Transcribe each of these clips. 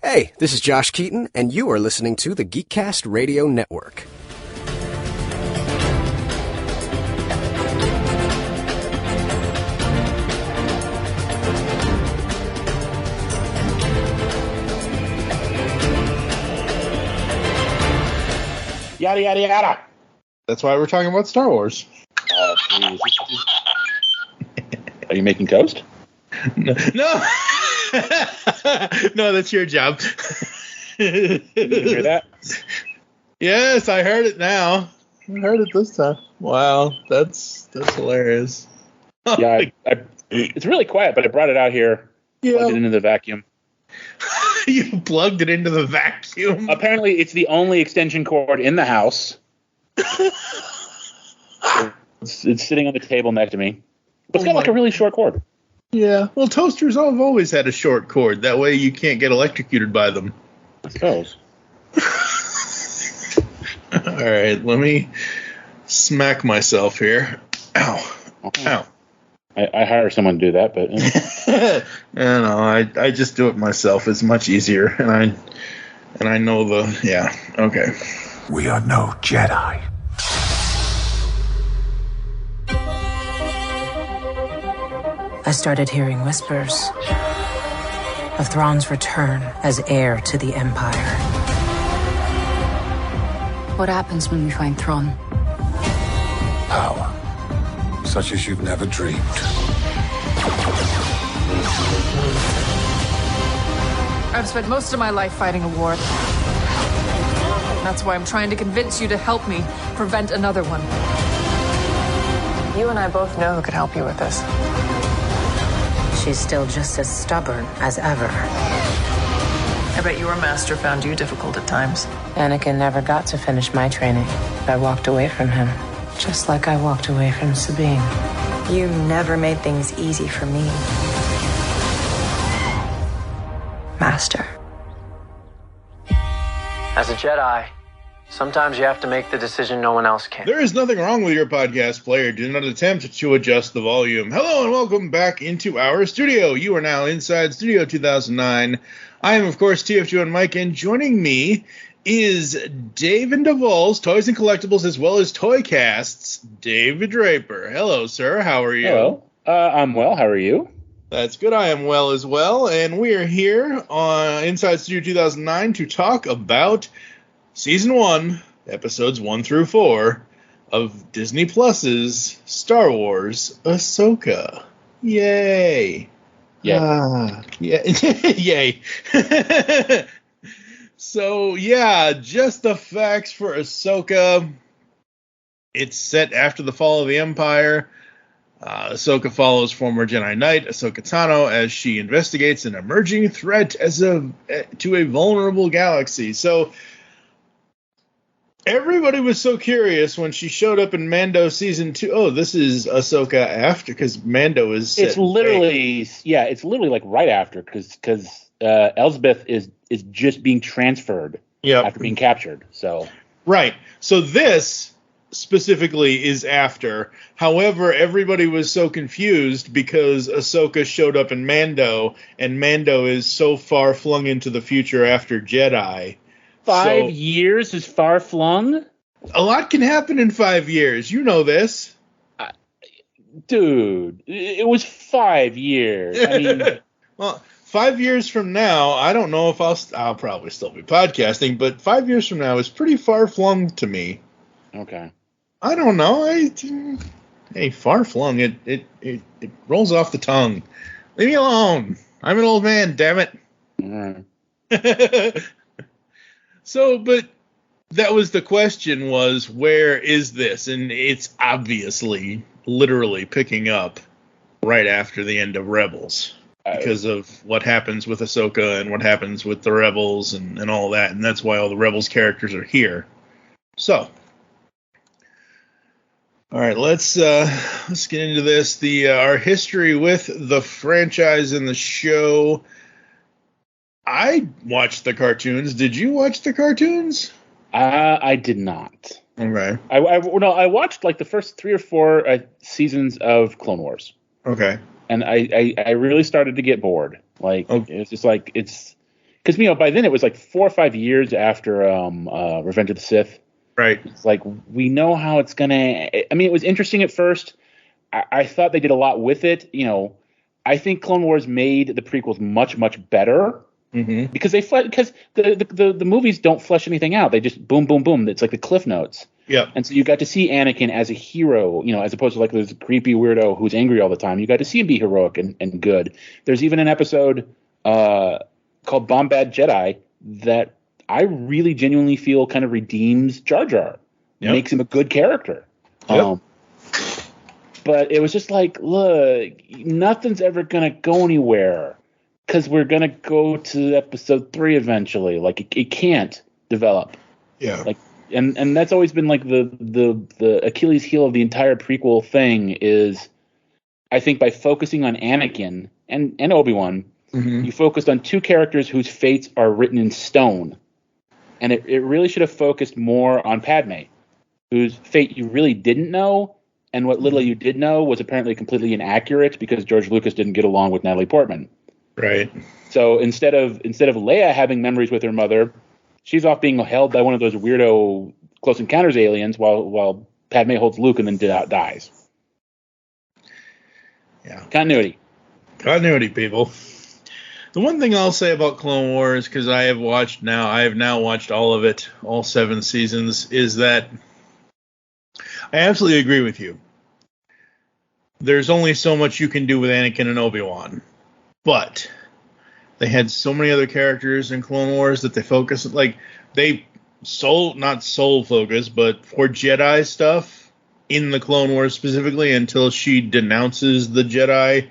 Hey, this is Josh Keaton, and you are listening to the Geekcast Radio Network. Yada, yada, yada. That's why we're talking about Star Wars. Are you making toast? No. No, that's your job. Did you hear that? Yes, I heard it now. I heard it this time. Wow, that's hilarious. Yeah, it's really quiet, but I brought it out here. Yeah. Plugged it into the vacuum. You plugged it into the vacuum? Apparently, it's the only extension cord in the house. It's sitting on the table next to me. It's got like a really short cord. Yeah. Well, toasters have always had a short cord. That way you can't get electrocuted by them. I suppose. All right, let me smack myself here. Ow. Okay. Ow. I hire someone to do that, but I just do it myself. It's much easier, and I know the okay. We are no Jedi. I started hearing whispers of Thrawn's return as heir to the Empire. What happens when we find Thrawn? Power. Such as you've never dreamed. I've spent most of my life fighting a war. That's why I'm trying to convince you to help me prevent another one. You and I both know who could help you with this. She's still just as stubborn as ever. I bet your master found you difficult at times. Anakin never got to finish my training. I walked away from him, just like I walked away from Sabine. You never made things easy for me, Master. As a Jedi, sometimes you have to make the decision no one else can. There is nothing wrong with your podcast player. Do not attempt to adjust the volume. Hello and welcome back into our studio. You are now inside Studio 2009. I am, of course, TFG1Mike, and joining me is Dave and Duvall's Toys and Collectibles, as well as Toycast's David Draper. Hello, sir. How are you? Hello. I'm well. How are you? That's good. I am well as well. And we are here on Inside Studio 2009 to talk about Season 1, Episodes 1 through 4 of Disney Plus's Star Wars Ahsoka. Yay. Yeah. Yay. So, yeah, just the facts for Ahsoka. It's set after the fall of the Empire. Ahsoka follows former Jedi Knight Ahsoka Tano as she investigates an emerging threat to a vulnerable galaxy. So, everybody was so curious when she showed up in Mando Season 2. Oh, this is Ahsoka after, because Mando is set. It's literally like right after, because Elsbeth is just being transferred after being captured. So right. So this specifically is after. However, everybody was so confused because Ahsoka showed up in Mando, and Mando is so far flung into the future after Jedi. 5 years is far flung? A lot can happen in 5 years. You know this. Dude, it was 5 years. I mean, well, 5 years from now, I don't know if I'll probably still be podcasting, but 5 years from now is pretty far flung to me. Okay. I don't know. Hey, far flung. It rolls off the tongue. Leave me alone. I'm an old man. Damn it. All right. So, but that was the question, was where is this? And it's obviously literally picking up right after the end of Rebels because of what happens with Ahsoka and what happens with the Rebels and all that. And that's why all the Rebels characters are here. So, all right, let's get into this. Our history with the franchise and the show. I watched the cartoons. Did you watch the cartoons? I did not. Okay. I watched like the first 3 or 4 seasons of Clone Wars. Okay. And I really started to get bored. Like, It's just like, it's because by then it was like 4 or 5 years after Revenge of the Sith. Right. It's like we know how it's gonna. I mean, it was interesting at first. I thought they did a lot with it. I think Clone Wars made the prequels much, much better because the movies don't flesh anything out. They just boom, boom, boom. It's like the Cliff Notes. Yeah. And so you got to see Anakin as a hero, as opposed to like this creepy weirdo who's angry all the time. You got to see him be heroic and good. There's even an episode called Bombad Jedi that I really genuinely feel kind of redeems Jar Jar, makes him a good character. Yep. But it was just like, look, nothing's ever going to go anywhere because we're going to go to episode 3 eventually. Like, it can't develop. Yeah. Like, and that's always been like the Achilles heel of the entire prequel thing is, I think by focusing on Anakin and Obi-Wan, you focused on 2 characters whose fates are written in stone. And it really should have focused more on Padme, whose fate you really didn't know. And what little you did know was apparently completely inaccurate because George Lucas didn't get along with Natalie Portman. Right. So instead of Leia having memories with her mother, she's off being held by one of those weirdo Close Encounters aliens while Padme holds Luke and then dies. Yeah. Continuity, people. The one thing I'll say about Clone Wars, because I have now watched all of it, all 7 seasons, is that I absolutely agree with you. There's only so much you can do with Anakin and Obi-Wan. But they had so many other characters in Clone Wars that they focused, like, not soul focus, but for Jedi stuff in the Clone Wars specifically until she denounces the Jedi.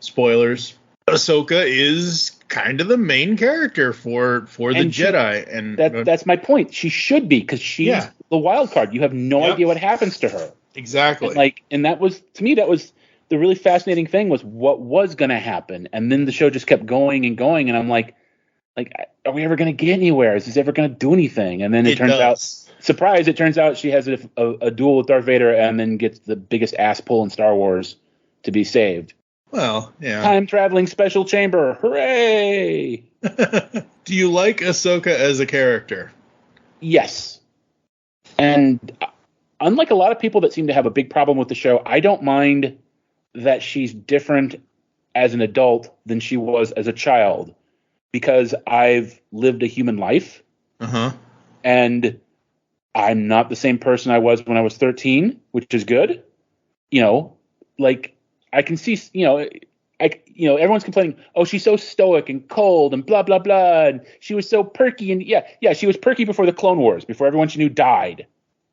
Spoilers. Ahsoka is kind of the main character for the Jedi. And that's my point. She should be, because she's the wild card. You have no idea what happens to her. Exactly. And that was, to me, that was the really fascinating thing, was what was going to happen. And then the show just kept going and going. And I'm like, are we ever going to get anywhere? Is this ever going to do anything? And then it turns out, surprise, it turns out she has a duel with Darth Vader and then gets the biggest ass pull in Star Wars to be saved. Well, yeah. Time traveling special chamber. Hooray! Do you like Ahsoka as a character? Yes. And unlike a lot of people that seem to have a big problem with the show, I don't mind that she's different as an adult than she was as a child, because I've lived a human life. And I'm not the same person I was when I was 13, which is good. I can see, everyone's complaining, oh, she's so stoic and cold and blah, blah, blah. And she was so perky. And yeah, she was perky before the Clone Wars, before everyone she knew died.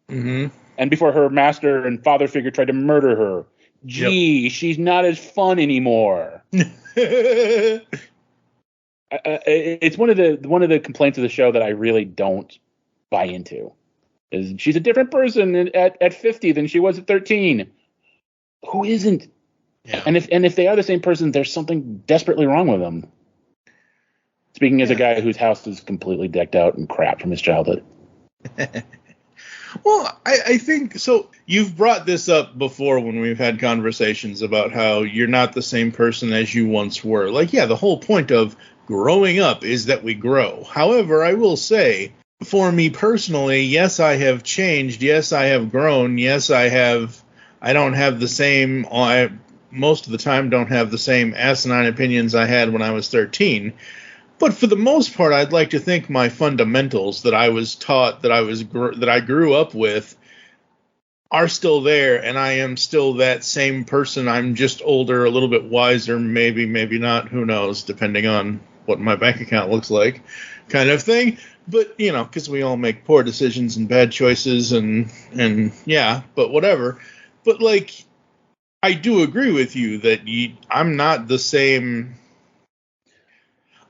And before her master and father figure tried to murder her. Gee, she's not as fun anymore. It's one of the complaints of the show that I really don't buy into. Is she's a different person at 50 than she was at 13. Who isn't? Yeah. And if they are the same person, there's something desperately wrong with them. Speaking as a guy whose house is completely decked out in crap from his childhood. Well, I think so. You've brought this up before when we've had conversations about how you're not the same person as you once were. The whole point of growing up is that we grow. However, I will say, for me personally, yes, I have changed. Yes, I have grown. Yes, I don't have the same, most of the time don't have the same asinine opinions I had when I was 13. But for the most part, I'd like to think my fundamentals that I was taught, that I grew up with, are still there, and I am still that same person. I'm just older, a little bit wiser, maybe not, who knows, depending on what my bank account looks like, kind of thing. But, because we all make poor decisions and bad choices, and but whatever. But, I do agree with you that I'm not the same.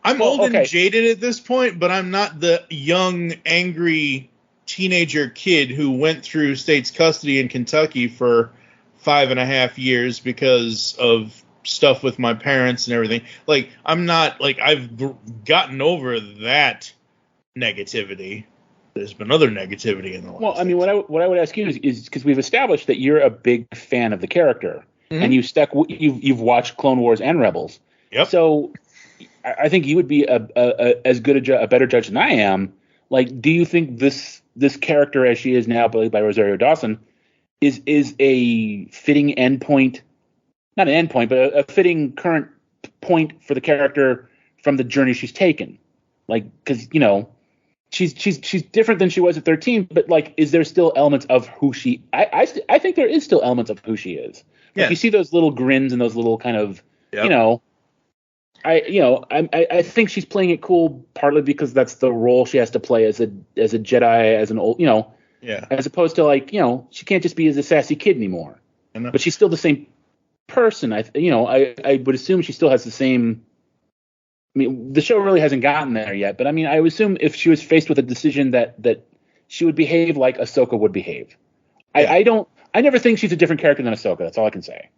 I'm old and jaded at this point, but I'm not the young, angry teenager kid who went through state's custody in Kentucky for 5.5 years because of stuff with my parents and everything. I'm not, I've gotten over that negativity. There's been other negativity in the last. Well, I mean, what I would ask you is because we've established that you're a big fan of the character, and you've watched Clone Wars and Rebels. Yep. So I think you would be as good a better judge than I am. Like, do you think this character as she is now, played by Rosario Dawson, is a fitting endpoint? Not an endpoint, but a fitting current point for the character from the journey she's taken. Like, because she's different than she was at 13, but like, is there still elements of who she? I think there is still elements of who she is. Like, Yeah. you see those little grins and those little kind of, I think she's playing it cool partly because that's the role she has to play as a Jedi, as an old, as opposed to like, she can't just be as a sassy kid anymore. But she's still the same person. I would assume she still has the same. I mean, the show really hasn't gotten there yet, but I mean, I would assume if she was faced with a decision that she would behave like Ahsoka would behave. Yeah. I never think she's a different character than Ahsoka. That's all I can say.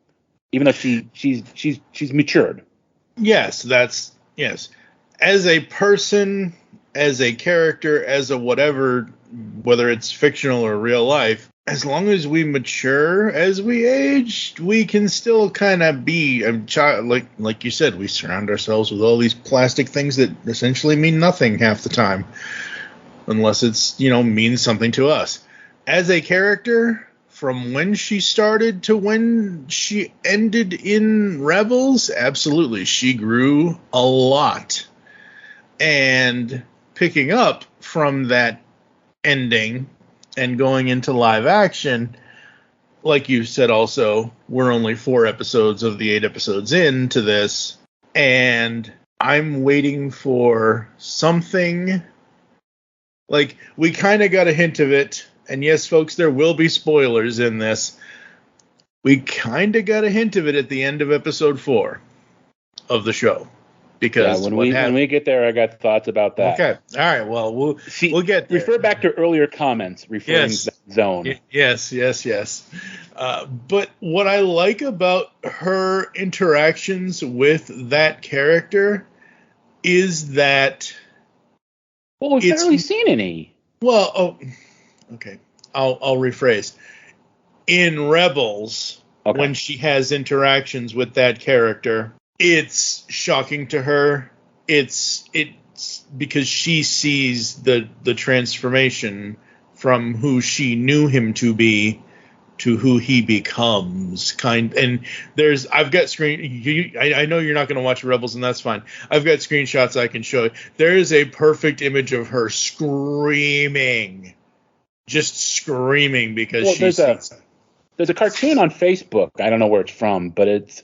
Even though she's matured. Yes, yes. As a person, as a character, as a whatever, whether it's fictional or real life, as long as we mature as we age, we can still kind of be a child. Like you said, we surround ourselves with all these plastic things that essentially mean nothing half the time, unless it's, means something to us. As a character, from when she started to when she ended in Rebels, absolutely, she grew a lot. And picking up from that ending and going into live action, like you said also, we're only 4 episodes of the 8 episodes into this, and I'm waiting for something. Like, we kind of got a hint of it. And yes, folks, there will be spoilers in this. We kind of got a hint of it at the end of episode 4 of the show. Because when we get there, I got thoughts about that. Okay. All right. Well, we'll get there. Refer back to earlier comments referring to that zone. Yes. But what I like about her interactions with that character is that... Well, we've barely seen any. Well, okay, I'll rephrase. In Rebels, when she has interactions with that character, it's shocking to her. It's because she sees the transformation from who she knew him to be to who he becomes. And I've got I know you're not going to watch Rebels, and that's fine. I've got screenshots I can show you. There is a perfect image of her screaming. Just screaming because there's a cartoon on Facebook. I don't know where it's from, but it's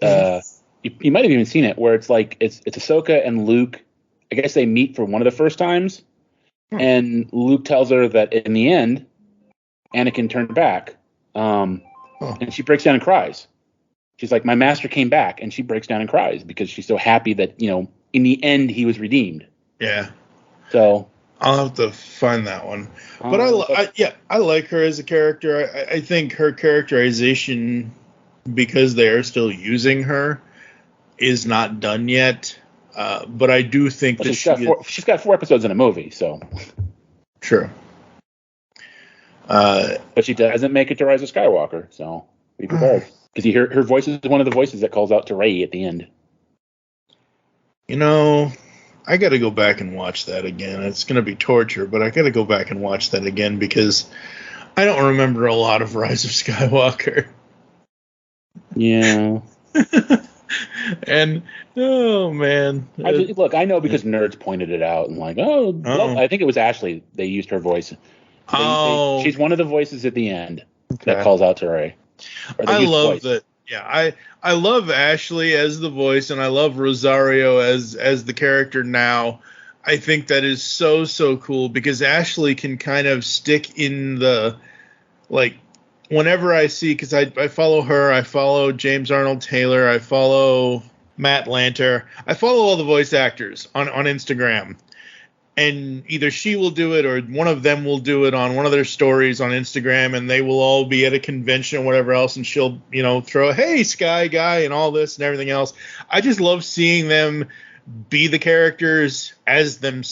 you might have even seen it, where it's like it's Ahsoka and Luke. I guess they meet for one of the first times, and Luke tells her that in the end, Anakin turned back, and she breaks down and cries. She's like, "My master came back," and she breaks down and cries because she's so happy that in the end he was redeemed. Yeah. So. I'll have to find that one. But I like her as a character. I think her characterization, because they are still using her, is not done yet. But I do think that she's got 4 episodes in a movie, so. True. But she doesn't make it to Rise of Skywalker, so be prepared. Because you hear her voice is one of the voices that calls out to Rey at the end. I got to go back and watch that again. It's going to be torture, but I got to go back and watch that again because I don't remember a lot of Rise of Skywalker. Yeah. And, oh, man. Look, I know because nerds pointed it out and like, I think it was Ashley. They used her voice. She's one of the voices at the end that calls out to Rey. I love that. Yeah, I love Ashley as the voice, and I love Rosario as the character now. I think that is so cool because Ashley can kind of stick in the, like, whenever I see, because I follow her, I follow James Arnold Taylor, I follow Matt Lanter, I follow all the voice actors on Instagram. And either she will do it or one of them will do it on one of their stories on Instagram, and they will all be at a convention or whatever else, and she'll, throw a, "Hey, Sky Guy," and all this and everything else. I just love seeing them be the characters as them,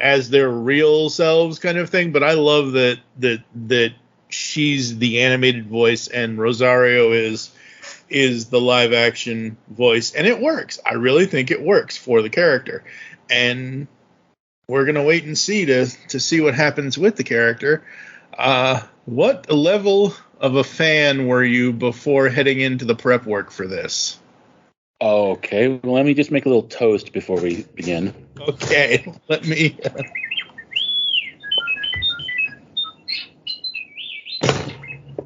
as their real selves kind of thing. But I love that she's the animated voice and Rosario is is the live action voice, and it works. I really think it works for the character, and we're gonna wait and see to see what happens with the character. What level of a fan were you before heading into the prep work for this? Okay, well, let me just make a little toast before we begin. Okay, let me.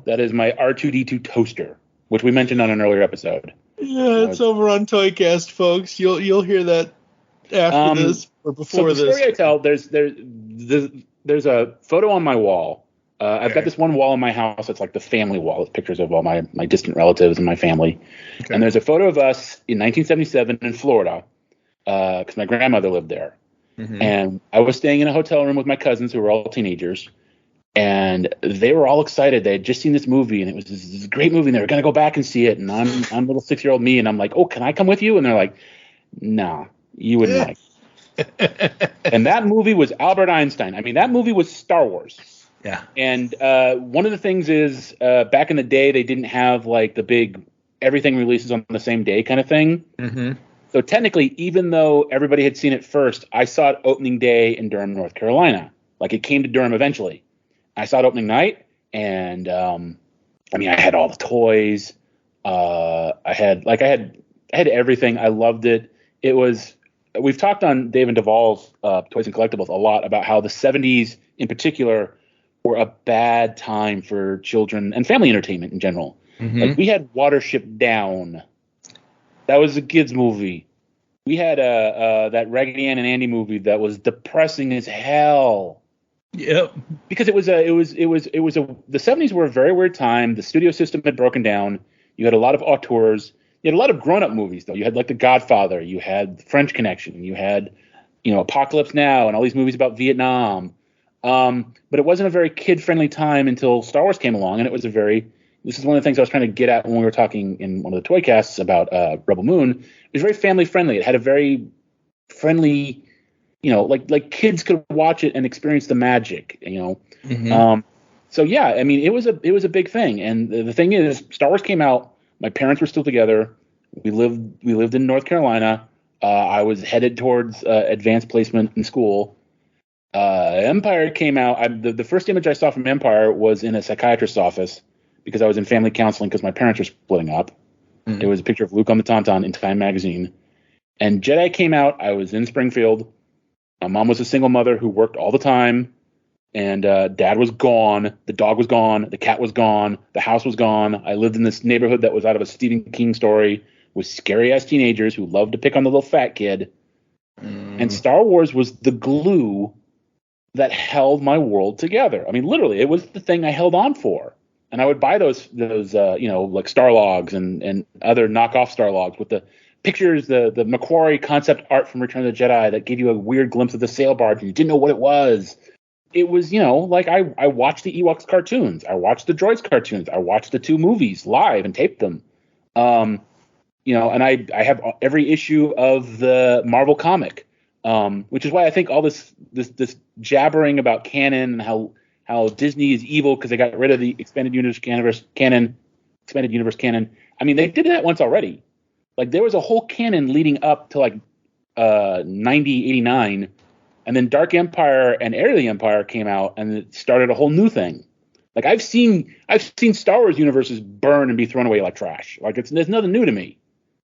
That is my R2D2 toaster, which we mentioned on an earlier episode. Yeah, it's over on Toycast, folks. You'll hear that after this or before this. So the story I tell, there's a photo on my wall. I've got this one wall in my house that's like the family wall with pictures of all my distant relatives and my family. Okay. And there's a photo of us in 1977 in Florida because my grandmother lived there. Mm-hmm. And I was staying in a hotel room with my cousins who were all teenagers. And they were all excited. They had just seen this movie, and it was this great movie, and they were going to go back and see it. And I'm little 6-year-old me, and I'm like, oh, can I come with you? And they're like, no, you wouldn't like. And that movie was Albert Einstein. I mean, that movie was Star Wars. Yeah. And one of the things is back in the day, they didn't have like the big everything releases on the same day kind of thing. Mm-hmm. So technically, even though everybody had seen it first, I saw it opening day in Durham, North Carolina. Like it came to Durham eventually. I saw it opening night, and I had all the toys. I had everything. I loved it. We've talked on Dave and Duvall's Toys and Collectibles a lot about how the 70s in particular were a bad time for children and family entertainment in general. Mm-hmm. Like we had Watership Down. That was a kids movie. We had that Raggedy Ann and Andy movie that was depressing as hell. Yep. Because the 70s were a very weird time. The studio system had broken down. You had a lot of auteurs. You had a lot of grown-up movies, though. You had like The Godfather. You had French Connection. You had, Apocalypse Now and all these movies about Vietnam. But it wasn't a very kid-friendly time until Star Wars came along, and this is one of the things I was trying to get at when we were talking in one of the toy casts about Rebel Moon. It was very family-friendly. It had a very friendly, like kids could watch it and experience the magic, Mm-hmm. So yeah, I mean, it was a big thing. And the thing is, Star Wars came out. My parents were still together. We lived in North Carolina. I was headed towards advanced placement in school. Empire came out. The first image I saw from Empire was in a psychiatrist's office because I was in family counseling because my parents were splitting up. Mm-hmm. It was a picture of Luke on the Tauntaun in Time magazine. And Jedi came out. I was in Springfield. My mom was a single mother who worked all the time, and Dad was gone. The dog was gone. The cat was gone. The house was gone. I lived in this neighborhood that was out of a Stephen King story with scary-ass teenagers who loved to pick on the little fat kid. And Star Wars was the glue that held my world together. I mean, literally, it was the thing I held on for. And I would buy those like Starlogs and other knockoff Starlogs with the pictures, the Macquarie concept art from Return of the Jedi that gave you a weird glimpse of the sail barge and you didn't know what it was. It was, like I watched the Ewoks cartoons. I watched the Droids cartoons. I watched the 2 movies live and taped them. And I have every issue of the Marvel comic, which is why I think all this jabbering about canon and how Disney is evil because they got rid of the expanded universe canon. I mean, they did that once already. Like there was a whole canon leading up to like 90, 89, and then Dark Empire and Heir to the Empire came out and it started a whole new thing. Like I've seen Star Wars universes burn and be thrown away like trash. Like there's nothing new to me.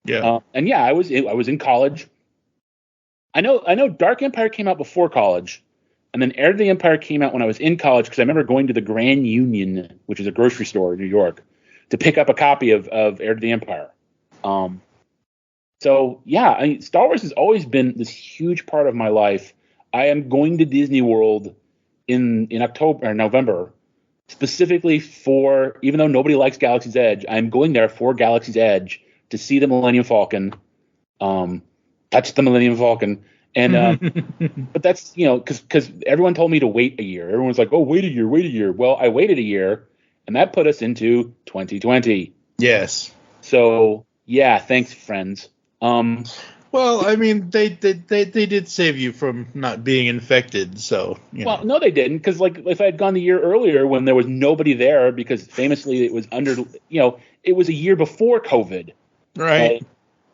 Yeah. And yeah, I was in college. I know Dark Empire came out before college, and then Heir to the Empire came out when I was in college because I remember going to the Grand Union, which is a grocery store in New York, to pick up a copy of Heir to the Empire. So yeah, I mean, Star Wars has always been this huge part of my life. I am going to Disney World in October or November, specifically for, even though nobody likes Galaxy's Edge, I'm going there for Galaxy's Edge to see the Millennium Falcon, touch the Millennium Falcon. And but that's, because everyone told me to wait a year. Everyone's like, oh, wait a year. Well, I waited a year, and that put us into 2020. Yes. So yeah, thanks, friends. Well, I mean, they did save you from not being infected, so. Well, no, they didn't, because like if I had gone the year earlier when there was nobody there, because famously it was it was a year before COVID, right?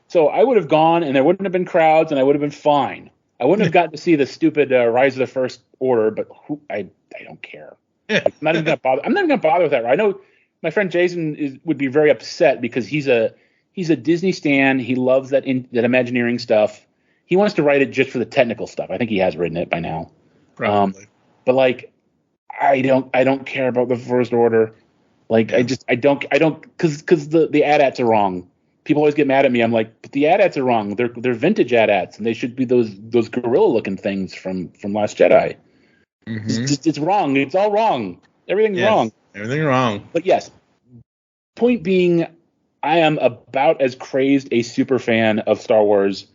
So I would have gone, and there wouldn't have been crowds, and I would have been fine. I wouldn't have gotten to see the stupid Rise of the First Order, but I don't care. I'm not even gonna bother. I'm not even gonna bother with that. Right? I know my friend Jason would be very upset because he's a Disney stan. He loves that Imagineering stuff. He wants to write it just for the technical stuff. I think he has written it by now. Probably. But like, I don't care about the First Order. Like, I don't because the AT-ATs are wrong. People always get mad at me. I'm like, but the AT-ATs are wrong. They're vintage AT-ATs, and they should be those gorilla looking things from Last Jedi. Mm-hmm. It's wrong. It's all wrong. Everything's wrong. Everything wrong. But yes, point being, I am about as crazed a super fan of Star Wars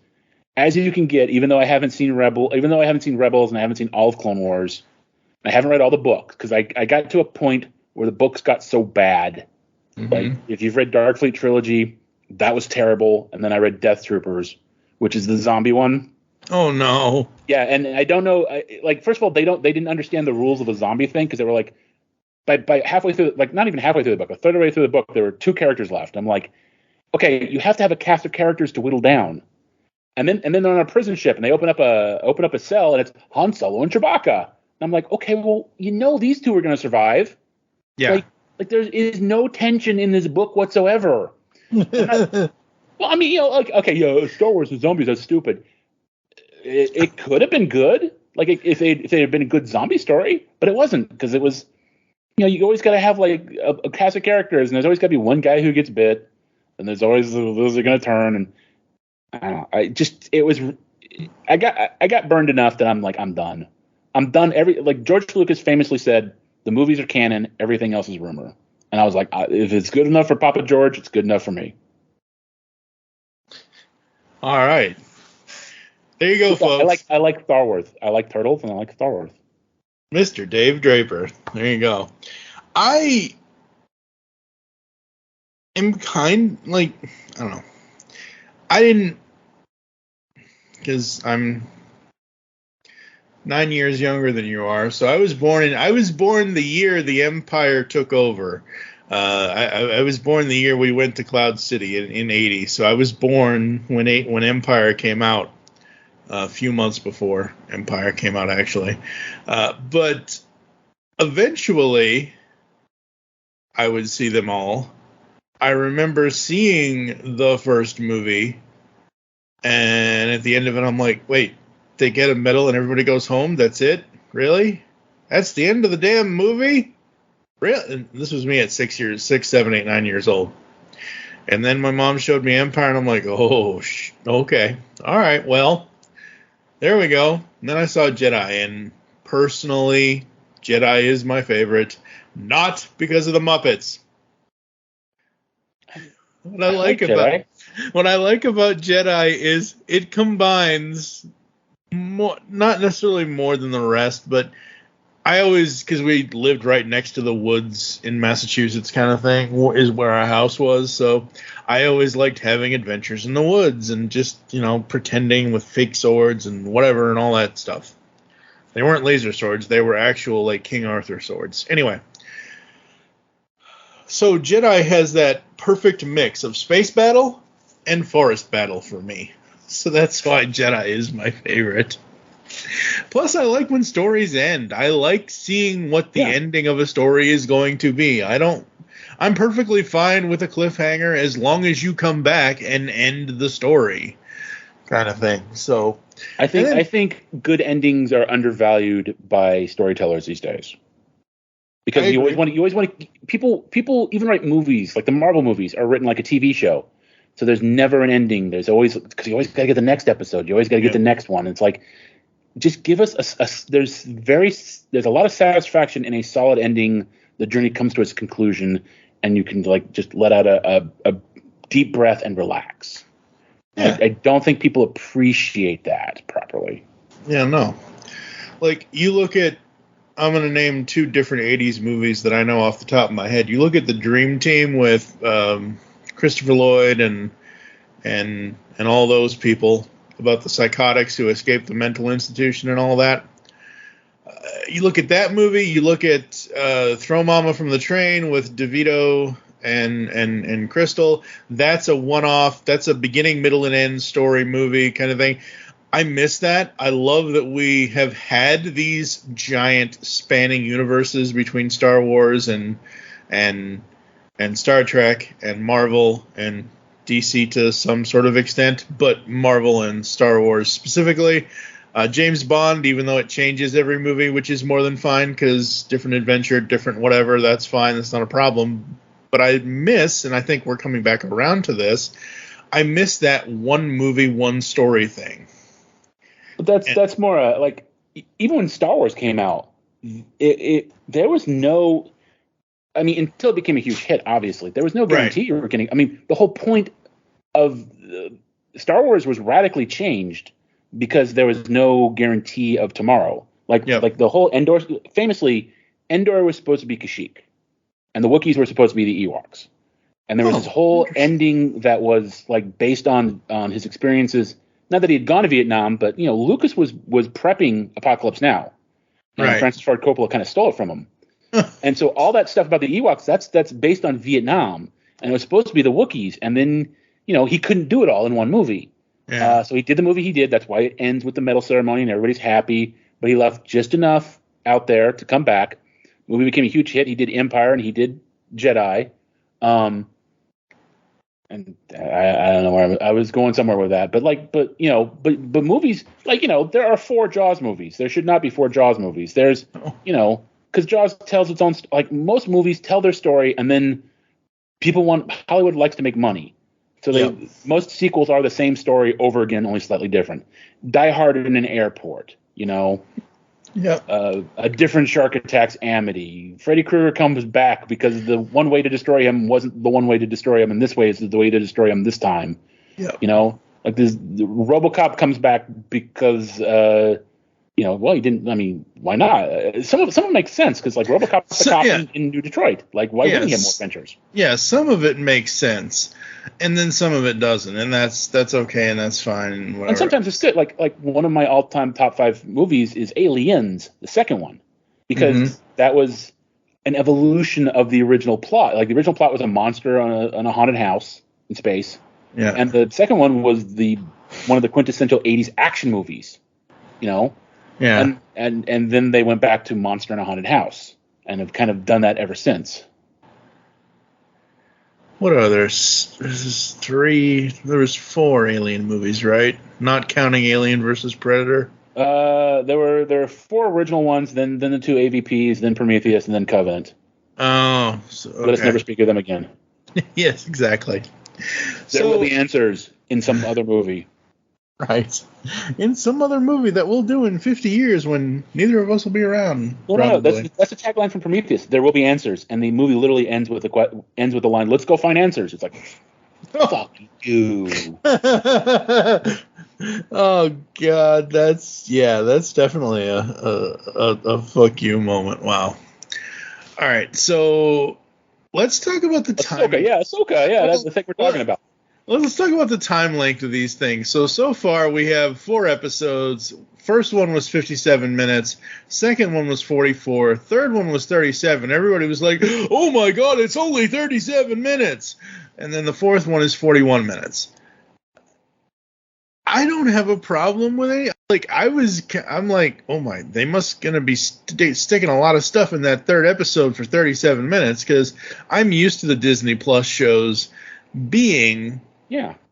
as you can get. Even though I haven't seen Rebels, and I haven't seen all of Clone Wars, I haven't read all the books because I got to a point where the books got so bad. Mm-hmm. Like if you've read Dark Trilogy, that was terrible, and then I read Death Troopers, which is the zombie one. Oh no! Yeah, and I don't know. First of all, they didn't understand the rules of a zombie thing because they were like, by halfway through, like not even halfway through the book, a third of the way through the book, there were 2 characters left. I'm like, okay, you have to have a cast of characters to whittle down, and then they're on a prison ship and they open up a cell and it's Han Solo and Chewbacca. And I'm like, okay, well, these 2 are going to survive. Yeah. Like there is no tension in this book whatsoever. Well, I mean, Star Wars and zombies, that's stupid. It could have been good, like if they had been a good zombie story, but it wasn't because it was, you always got to have like a cast of characters, and there's always got to be one guy who gets bit, and there's always those are going to turn, and I don't know, I got burned enough that I'm like, I'm done. Like George Lucas famously said, the movies are canon, everything else is rumor. And I was like, if it's good enough for Papa George, it's good enough for me. All right. There you go, folks. I like Star Wars. I like turtles, and I like Star Wars. Mr. Dave Draper. There you go. I am I don't know. I didn't, because I'm 9 years younger than you are. So I was born the year the Empire took over. I was born the year we went to Cloud City in 80. So I was born when Empire came out. A few months before Empire came out, actually. But eventually, I would see them all. I remember seeing the first movie, and at the end of it, I'm like, wait, they get a medal and everybody goes home? That's it? Really? That's the end of the damn movie? Really? And this was me at 6, 7, 8, 9 years old. And then my mom showed me Empire, and I'm like, oh, okay. All right, well. There we go. And then I saw Jedi, and personally, Jedi is my favorite, not because of the Muppets. What I like about Jedi is it combines more, not necessarily more than the rest, but I always, because we lived right next to the woods in Massachusetts kind of thing, is where our house was, so I always liked having adventures in the woods and just, pretending with fake swords and whatever and all that stuff. They weren't laser swords, they were actual, like, King Arthur swords. Anyway, so Jedi has that perfect mix of space battle and forest battle for me. So that's why Jedi is my favorite. Plus, I like when stories end. I like seeing what the ending of a story is going to be. I'm perfectly fine with a cliffhanger as long as you come back and end the story, kind of thing. So I think good endings are undervalued by storytellers these days. Because you always want to people even write movies, like the Marvel movies are written like a TV show. So there's never an ending. There's always, because you always got to get the next episode. You always got to get the next one. It's like, just give us there's a lot of satisfaction in a solid ending. The journey comes to its conclusion, and you can just let out a deep breath and relax. Yeah. I don't think people appreciate that properly. Yeah, no. Like, you look at, I'm going to name 2 different 80s movies that I know off the top of my head. You look at The Dream Team with Christopher Lloyd and and all those people, about the psychotics who escaped the mental institution and all that. You look at that movie, you look at Throw Mama from the Train with DeVito and Crystal. That's a one-off. That's a beginning, middle, and end story movie kind of thing. I miss that. I love that we have had these giant spanning universes between Star Wars and Star Trek and Marvel and DC to some sort of extent, but Marvel and Star Wars specifically. James Bond, even though it changes every movie, which is more than fine because different adventure, different whatever, that's fine. That's not a problem. But I miss, and I think we're coming back around to this, I miss that one movie, one story thing. But that's more like, even when Star Wars came out, there was no, I mean, until it became a huge hit, obviously, there was no guarantee you were getting, I mean, the whole point of Star Wars was radically changed because there was no guarantee of tomorrow. Like the whole Endor, famously, Endor was supposed to be Kashyyyk, and the Wookiees were supposed to be the Ewoks. And there was this whole ending that was like based on his experiences. Not that he had gone to Vietnam, but Lucas was prepping Apocalypse Now, and Francis Ford Coppola kind of stole it from him. And so all that stuff about the Ewoks, that's based on Vietnam, and it was supposed to be the Wookiees. And then he couldn't do it all in one movie. Yeah. So he did the movie he did. That's why it ends with the medal ceremony and everybody's happy. But he left just enough out there to come back. The movie became a huge hit. He did Empire and he did Jedi. And I don't know where I was going somewhere with that. But movies, there are 4 Jaws movies. There should not be 4 Jaws movies. There's, because Jaws tells its own, like most movies tell their story and then Hollywood likes to make money. So most sequels are the same story over again, only slightly different. Die Hard in an airport, a different shark attacks Amity. Freddy Krueger comes back because the one way to destroy him wasn't the one way to destroy him, and this way is the way to destroy him this time. Yeah. Like the RoboCop comes back because he didn't. I mean, why not? Some of it makes sense because like RoboCop's a cop in New Detroit. Like, why wouldn't he have more adventures? Yeah, some of it makes sense, and then some of it doesn't, and that's okay, and that's fine. And sometimes it's good. Like one of my all-time top 5 movies is Aliens, the second one, because that was an evolution of the original plot. Like the original plot was a monster on a haunted house in space, and the second one was one of the quintessential 80s action movies. Yeah. And then they went back to Monster in a Haunted House and have kind of done that ever since. What others? There was 4 Alien movies, right? Not counting Alien versus Predator. There were 4 original ones, then the 2 AVPs, then Prometheus, and then Covenant. Oh, okay. Let us never speak of them again. Yes, exactly. There will be answers in some other movie. Right. In some other movie that we'll do in 50 years when neither of us will be around. Well, no, that's a tagline from Prometheus. There will be answers, and the movie literally ends with the line, "Let's go find answers." It's like, fuck you. Oh God, that's definitely a fuck you moment. Wow. All right, so let's talk about the time. Ahsoka. Yeah, that's the thing we're talking about. Let's talk about the time length of these things. So far we have 4 episodes. First one was 57 minutes. Second one was 44. Third one was 37. Everybody was like, oh my God, it's only 37 minutes. And then the fourth one is 41 minutes. I don't have a problem with any. I'm like, oh my, they must gonna be sticking a lot of stuff in that third episode for 37 minutes because I'm used to the Disney Plus shows being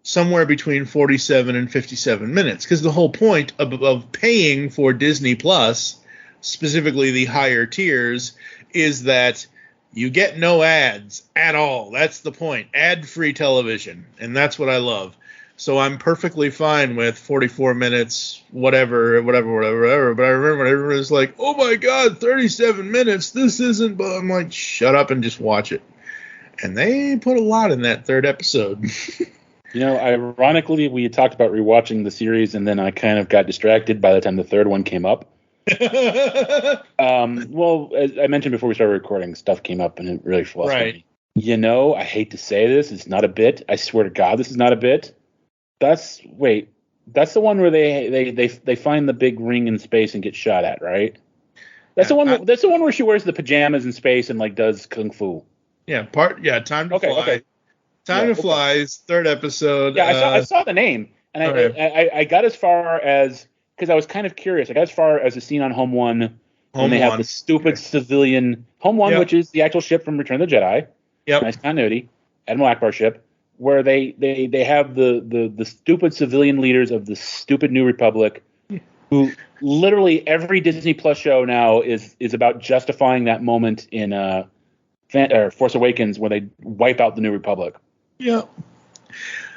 somewhere between 47 and 57 minutes because the whole point of paying for Disney Plus, specifically the higher tiers, is that you get no ads at all. That's the point. Ad-free television, and that's what I love. So I'm perfectly fine with 44 minutes, whatever. But I remember everyone was like, oh my God, 37 minutes, this isn't, but I'm like, shut up and just watch it. And they put a lot in that third episode. Ironically, we had talked about rewatching the series, and then I kind of got distracted by the time the third one came up. Well, as I mentioned before we started recording, stuff came up, and it really flustered me. I hate to say this, it's not a bit. I swear to God, this is not a bit. That's the one where they find the big ring in space and get shot at, right? That's the one. That's the one where she wears the pajamas in space and like does kung fu. Yeah, Time to Fly. Okay. Time to Fly's third episode. Yeah, I saw the name, and I got as far as, because I was kind of curious. I got as far as the scene on Home One when they have the stupid civilian Home One, which is the actual ship from Return of the Jedi. Yep. Nice continuity. Admiral Akbar ship, where they have the stupid civilian leaders of the stupid New Republic, who literally every Disney Plus show now is about justifying that moment in Force Awakens where they wipe out the New Republic. Yeah.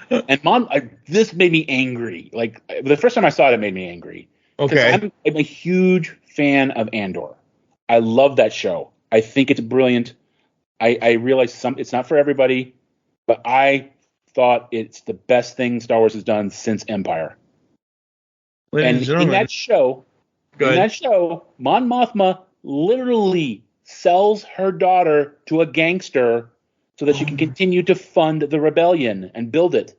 And this made me angry. Like the first time I saw it made me angry. Okay. I'm a huge fan of Andor. I love that show. I think it's brilliant. I realize it's not for everybody, but I thought it's the best thing Star Wars has done since Empire. And in that show, Mon Mothma literally sells her daughter to a gangster so that she can continue to fund the rebellion and build it.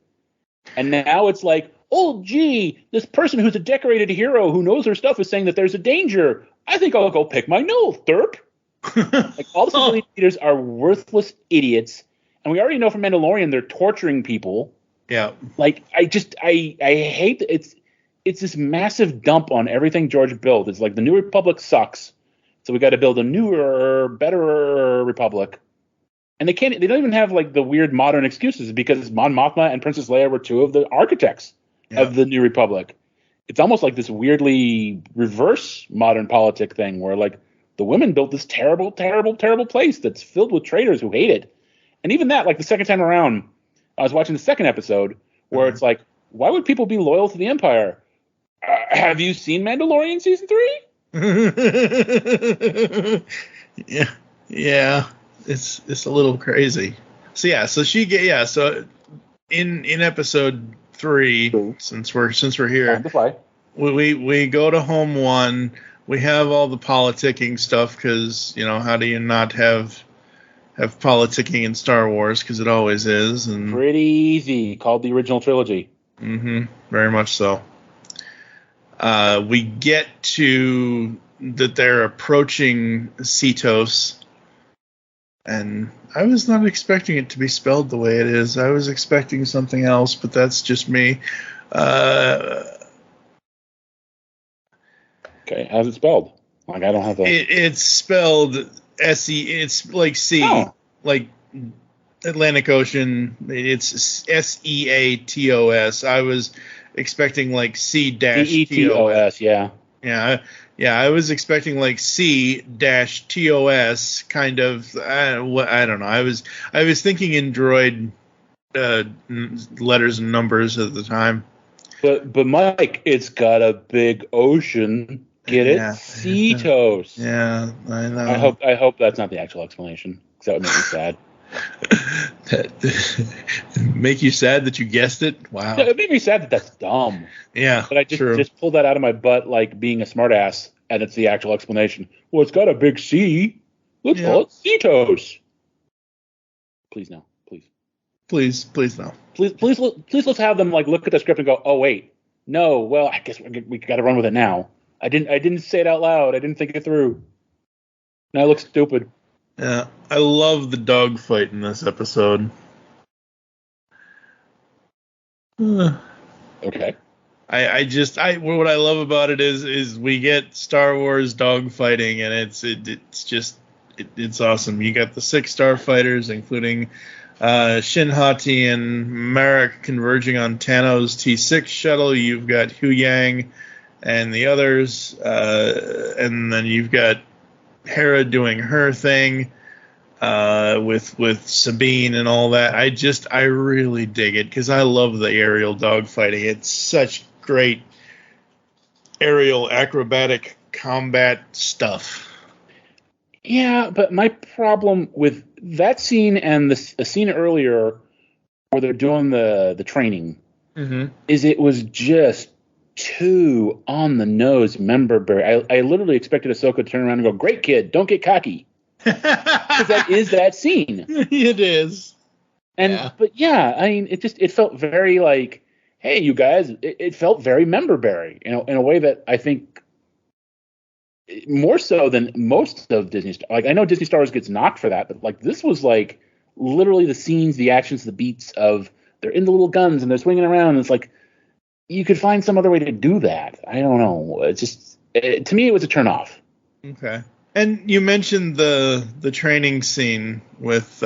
And now it's like, oh, gee, this person who's a decorated hero who knows her stuff is saying that there's a danger. I think I'll go pick my nose, derp. Like all the civilian leaders are worthless idiots. And we already know from Mandalorian they're torturing people. Yeah. Like I hate that it's this massive dump on everything George built. It's like the New Republic sucks. So we got to build a newer, better Republic. And they don't even have like the weird modern excuses because Mon Mothma and Princess Leia were two of the architects of the New Republic. It's almost like this weirdly reverse modern politic thing where like the women built this terrible, terrible, terrible place that's filled with traitors who hate it. And even that, like the second time around, I was watching the second episode where it's like, why would people be loyal to the Empire? Have you seen Mandalorian season 3? Yeah. It's a little crazy. So in episode 3, since we're here, we go to Home One. We have all the politicking stuff because how do you not have politicking in Star Wars, because it always is. And pretty easy, called the original trilogy. Very much so. We get to that they're approaching Cetos. And I was not expecting it to be spelled the way it is. I was expecting something else, but that's just me. Okay, how's it spelled? Like I don't have that. It's spelled S-E. It's like C, like Atlantic Ocean. It's S-E-A-T-O-S. I was expecting like C-T-O-S. Yeah, I was expecting like C-TOS kind of. I don't know. I was thinking in droid letters and numbers at the time. But Mike, it's got a big ocean. Get it? Cetos. Yeah, I know. I hope that's not the actual explanation, because that would make me sad. Make you sad that you guessed it? Wow. No, it made me sad that that's dumb. Yeah, but I just pulled that out of my butt like being a smartass, and it's the actual explanation. Well, it's got a big C. Let's call it Cetos. Please no. Please no. Please let's have them like look at the script and go, oh wait, no. Well, I guess we got to run with it now. I didn't say it out loud. I didn't think it through. Now I look stupid. Yeah, I love the dogfight in this episode. Okay. What I love about it is we get Star Wars dogfighting, and it's awesome. You got the 6 starfighters, including Shin Hati and Marek converging on Tano's T6 shuttle. You've got Hu Yang and the others, and then you've got Hera doing her thing with Sabine and all that. I really dig it because I love the aerial dogfighting. It's such great aerial acrobatic combat stuff. Yeah, but my problem with that scene and the scene earlier where they're doing the training is it was just too on the nose member berry. I literally expected Ahsoka to turn around and go, "Great kid, don't get cocky," because that is that scene. It is. But I mean, it felt very like, hey, you guys, it felt very member-bearing, in a way that I think more so than most of Disney. Like, I know Disney Star Wars gets knocked for that, but like this was like literally the scenes, the actions, the beats of they're in the little guns and they're swinging around. And it's like you could find some other way to do that. I don't know. It's just to me, it was a turn off. Okay. And you mentioned the training scene with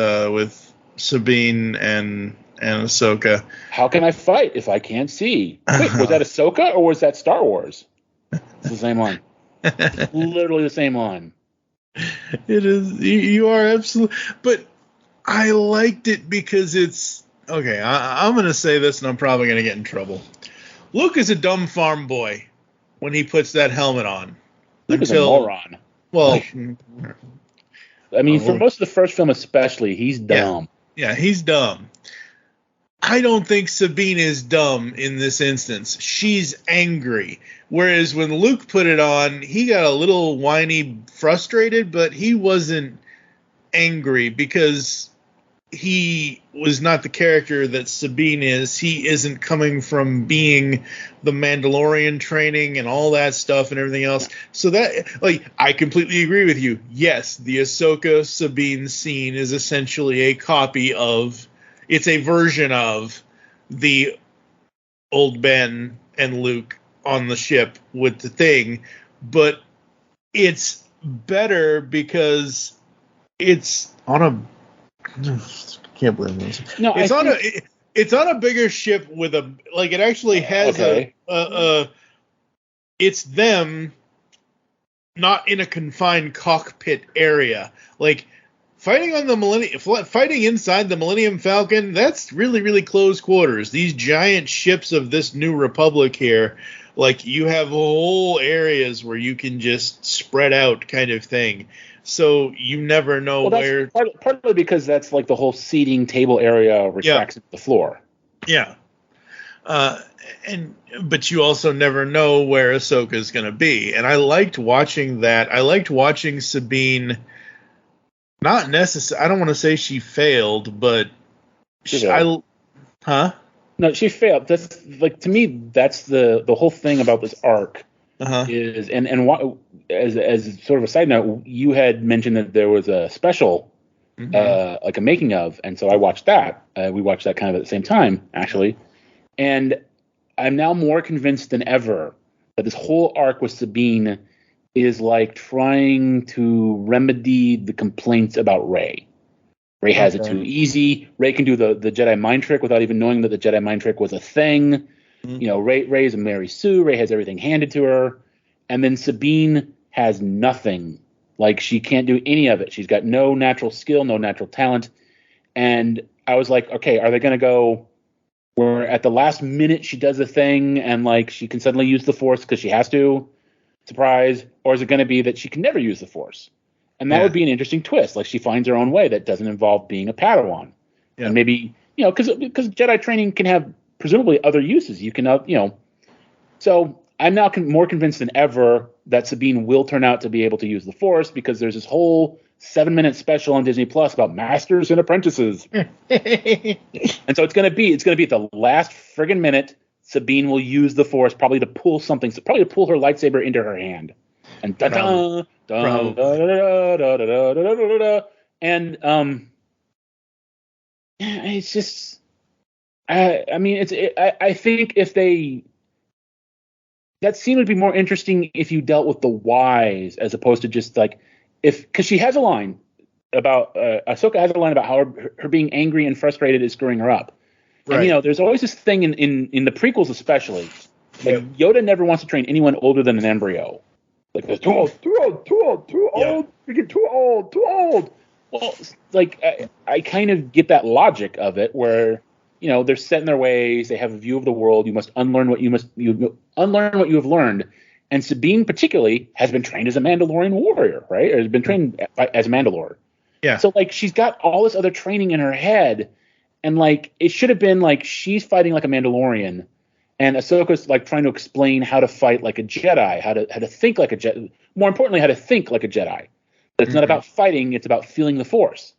Sabine and Ahsoka. How can I fight if I can't see? Wait, was that Ahsoka or was that Star Wars? It's the same line. Literally the same line. It is. You are absolutely. But I liked it because it's okay. I'm going to say this, and I'm probably going to get in trouble. Luke is a dumb farm boy when he puts that helmet on. Luke is a moron. Well, I mean, for most of the first film, especially, he's dumb. Yeah, he's dumb. I don't think Sabine is dumb in this instance. She's angry. Whereas when Luke put it on, he got a little whiny, frustrated, but he wasn't angry because he was not the character that Sabine is. He isn't coming from being the Mandalorian training and all that stuff and everything else. So that, like, I completely agree with you. Yes, the Ahsoka Sabine scene is essentially a copy of, it's a version of the old Ben and Luke on the ship with the thing, but it's better because it's on a, can't believe this. No, it's on a bigger ship with a, like, it actually has it's them not in a confined cockpit area. Like, fighting inside the Millennium Falcon, that's really, really close quarters. These giant ships of this New Republic here, like, you have whole areas where you can just spread out kind of thing. So you never know where. Partly because that's like the whole seating table area retracts into the floor. Yeah. But you also never know where Ahsoka is going to be. And I liked watching that. I liked watching Sabine. Not necessarily. I don't want to say she failed, but No, she failed. That's like, to me, that's the whole thing about this arc. Is as sort of a side note, you had mentioned that there was a special, like a making of, and so I watched that. We watched that kind of at the same time, actually, and I'm now more convinced than ever that this whole arc with Sabine is like trying to remedy the complaints about Rey. Rey has it too easy. Rey can do the Jedi mind trick without even knowing that the Jedi mind trick was a thing. You know, Rey is a Mary Sue. Rey has everything handed to her. And then Sabine has nothing. Like, she can't do any of it. She's got no natural skill, no natural talent. And I was like, okay, are they going to go where at the last minute she does a thing and, like, she can suddenly use the Force because she has to? Surprise. Or is it going to be that she can never use the Force? And that would be an interesting twist. Like, she finds her own way that doesn't involve being a Padawan. Yeah. And maybe, you know, because Jedi training can have presumably other uses. You can, so I'm now more convinced than ever that Sabine will turn out to be able to use the Force because there's this whole 7-minute special on Disney Plus about masters and apprentices. And so it's going to be at the last friggin' minute, Sabine will use the Force probably to pull her lightsaber into her hand. And it's just, I mean, I think if that scene would be more interesting if you dealt with the whys as opposed to just like because she has a line about Ahsoka has a line about how her being angry and frustrated is screwing her up. Right. And there's always this thing in the prequels especially. Like Yoda never wants to train anyone older than an embryo. Like too old, you get too old. Well, like I kind of get that logic of it where. They're set in their ways. They have a view of the world. You must unlearn what you have learned. And Sabine, particularly, has been trained as a Mandalorian warrior, right? Or has been trained as a Mandalore. Yeah. So, like, she's got all this other training in her head, and like, it should have been like she's fighting like a Mandalorian, and Ahsoka's like trying to explain how to fight like a Jedi, how to think like a Jedi. More importantly, how to think like a Jedi. It's not about fighting; it's about feeling the Force.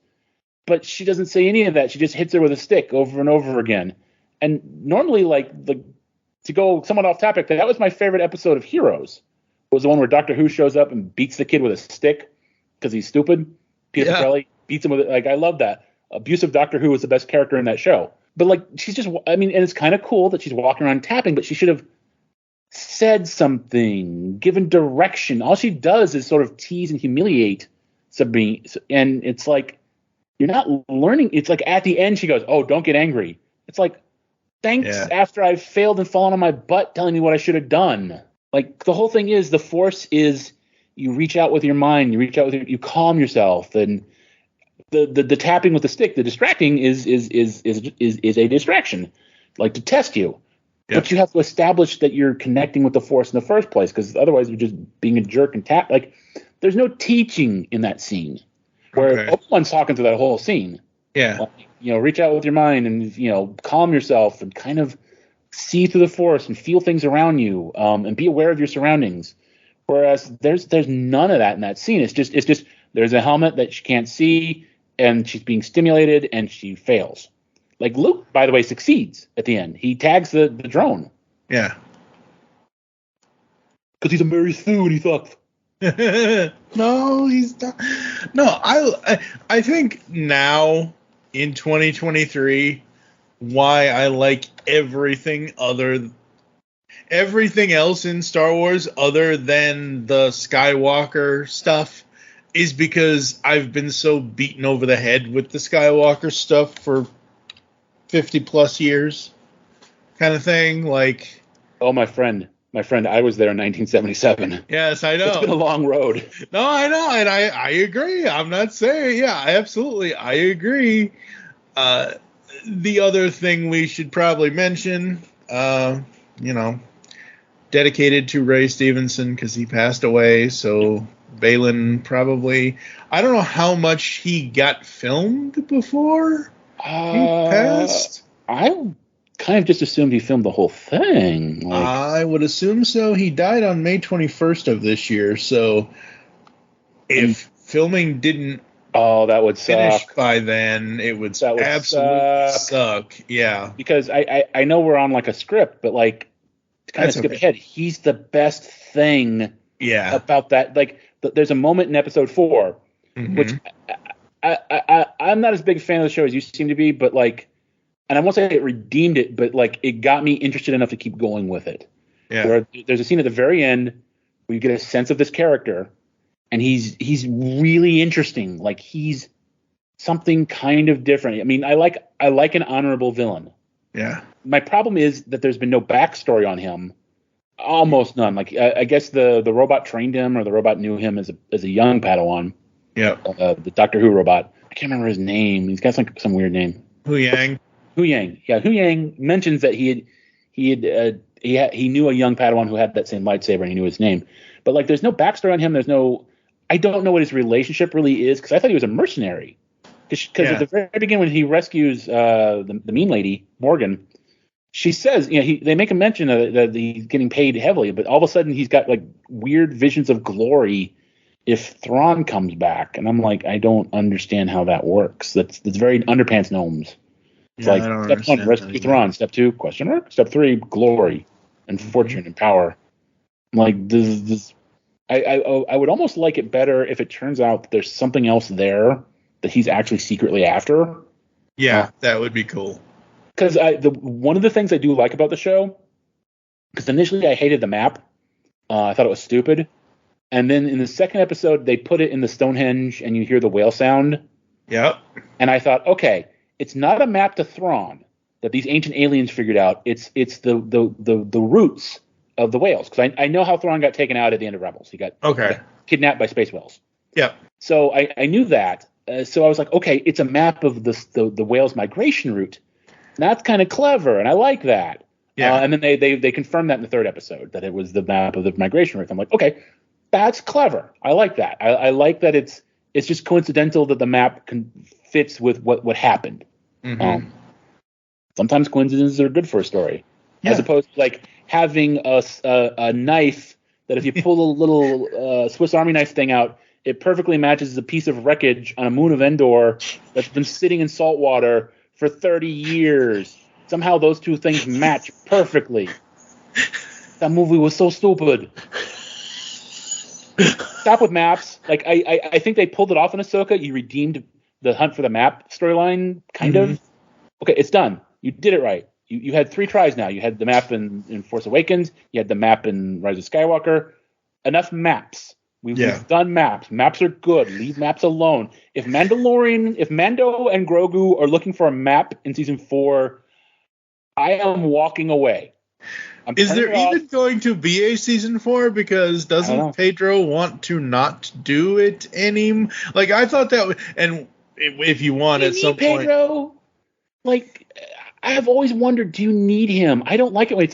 But she doesn't say any of that. She just hits her with a stick over and over again. And normally, to go somewhat off topic, that was my favorite episode of Heroes. Was the one where Doctor Who shows up and beats the kid with a stick because he's stupid. Peter Petrelli beats him with it. Like, I love that. Abusive Doctor Who was the best character in that show. But like, she's just, I mean, and it's kind of cool that she's walking around tapping, but she should have said something, given direction. All she does is sort of tease and humiliate Sabine. And it's like, you're not learning. It's like at the end, she goes, "Oh, don't get angry." It's like, thanks after I've failed and fallen on my butt telling me what I should have done. Like, the whole thing is, the Force is, you reach out with your mind, you calm yourself, and the tapping with the stick, the distracting is a distraction, like to test you. Yep. But you have to establish that you're connecting with the Force in the first place, because otherwise you're just being a jerk and tap. Like, there's no teaching in that scene. Where Obi-Wan's talking through that whole scene. Yeah. Like, reach out with your mind and, calm yourself and kind of see through the Force and feel things around you, and be aware of your surroundings. Whereas there's none of that in that scene. It's just there's a helmet that she can't see, and she's being stimulated, and she fails. Like, Luke, by the way, succeeds at the end. He tags the drone. Yeah. Because he's a Mary Sue and he sucks. No, he's not. No, I think now in 2023, why I like everything else in Star Wars other than the Skywalker stuff is because I've been so beaten over the head with the Skywalker stuff for 50 plus years, kind of thing. Like, oh, my friend, I was there in 1977. Yes, I know. It's been a long road. No, I know, and I agree. I'm not saying, absolutely, I agree. The other thing we should probably mention, dedicated to Ray Stevenson because he passed away, so Balin probably, I don't know how much he got filmed before he passed. I kind of just assumed he filmed the whole thing. I would assume so. He died on May 21st of this year, so if filming didn't that would finish suck by then, it would absolutely suck. Yeah. Because I know we're on like a script, but like, to kind of skip ahead, he's the best thing about that. Like, there's a moment in episode 4, which I'm not as big a fan of the show as you seem to be, but like, and I won't say it redeemed it, but like, it got me interested enough to keep going with it. Yeah. Where there's a scene at the very end where you get a sense of this character, and he's really interesting. Like, he's something kind of different. I mean, I like an honorable villain. Yeah. My problem is that there's been no backstory on him. Almost none. Like, I guess the robot trained him, or the robot knew him as a young Padawan. Yeah. The Doctor Who robot. I can't remember his name. He's got some weird name. Hu Yang. Yeah, Hu Yang mentions that he knew a young Padawan who had that same lightsaber, and he knew his name. But like, there's no backstory on him. I don't know what his relationship really is, because I thought he was a mercenary. Because at the very beginning, when he rescues the mean lady Morgan, she says, they make a mention that he's getting paid heavily, but all of a sudden he's got like weird visions of glory if Thrawn comes back, and I'm like, I don't understand how that works. That's very Underpants Gnomes. It's like, step 1, rescue Thrawn. Step 2, question mark. Step 3, glory and fortune and power. I'm like, this. I would almost like it better if it turns out that there's something else there that he's actually secretly after. Yeah, that would be cool. Because one of the things I do like about the show, because initially I hated the map. I thought it was stupid. And then in the second episode, they put it in the Stonehenge, and you hear the whale sound. Yep. And I thought, okay, it's not a map to Thrawn that these ancient aliens figured out. It's the roots of the whales. Because I know how Thrawn got taken out at the end of Rebels. He got kidnapped by space whales. Yeah. So I knew that. So I was like, okay, it's a map of the whales' migration route. That's kind of clever, and I like that. Yeah. And then they confirmed that in the third episode, that it was the map of the migration route. I'm like, okay, that's clever. I like that. I like that it's just coincidental that the map fits with what happened. Mm-hmm. Sometimes coincidences are good for a story, as opposed to like having a knife that if you pull a little Swiss Army knife thing out, it perfectly matches a piece of wreckage on a moon of Endor that's been sitting in salt water for 30 years. somehow those two things match perfectly. That movie was so stupid. Stop with maps. Like I think they pulled it off in Ahsoka. You redeemed the hunt for the map storyline, kind of. Okay, it's done. You did it right. You had 3 tries now. You had the map in Force Awakens. You had the map in Rise of Skywalker. Enough maps. We've done maps. Maps are good. Leave maps alone. If Mando and Grogu are looking for a map in season 4, I am walking away. Is there even going to be a season 4? Because doesn't Pedro want to not do it anymore? Like, I thought that and if you want at some point. Pedro, like, I've always wondered, do you need him? I don't like it when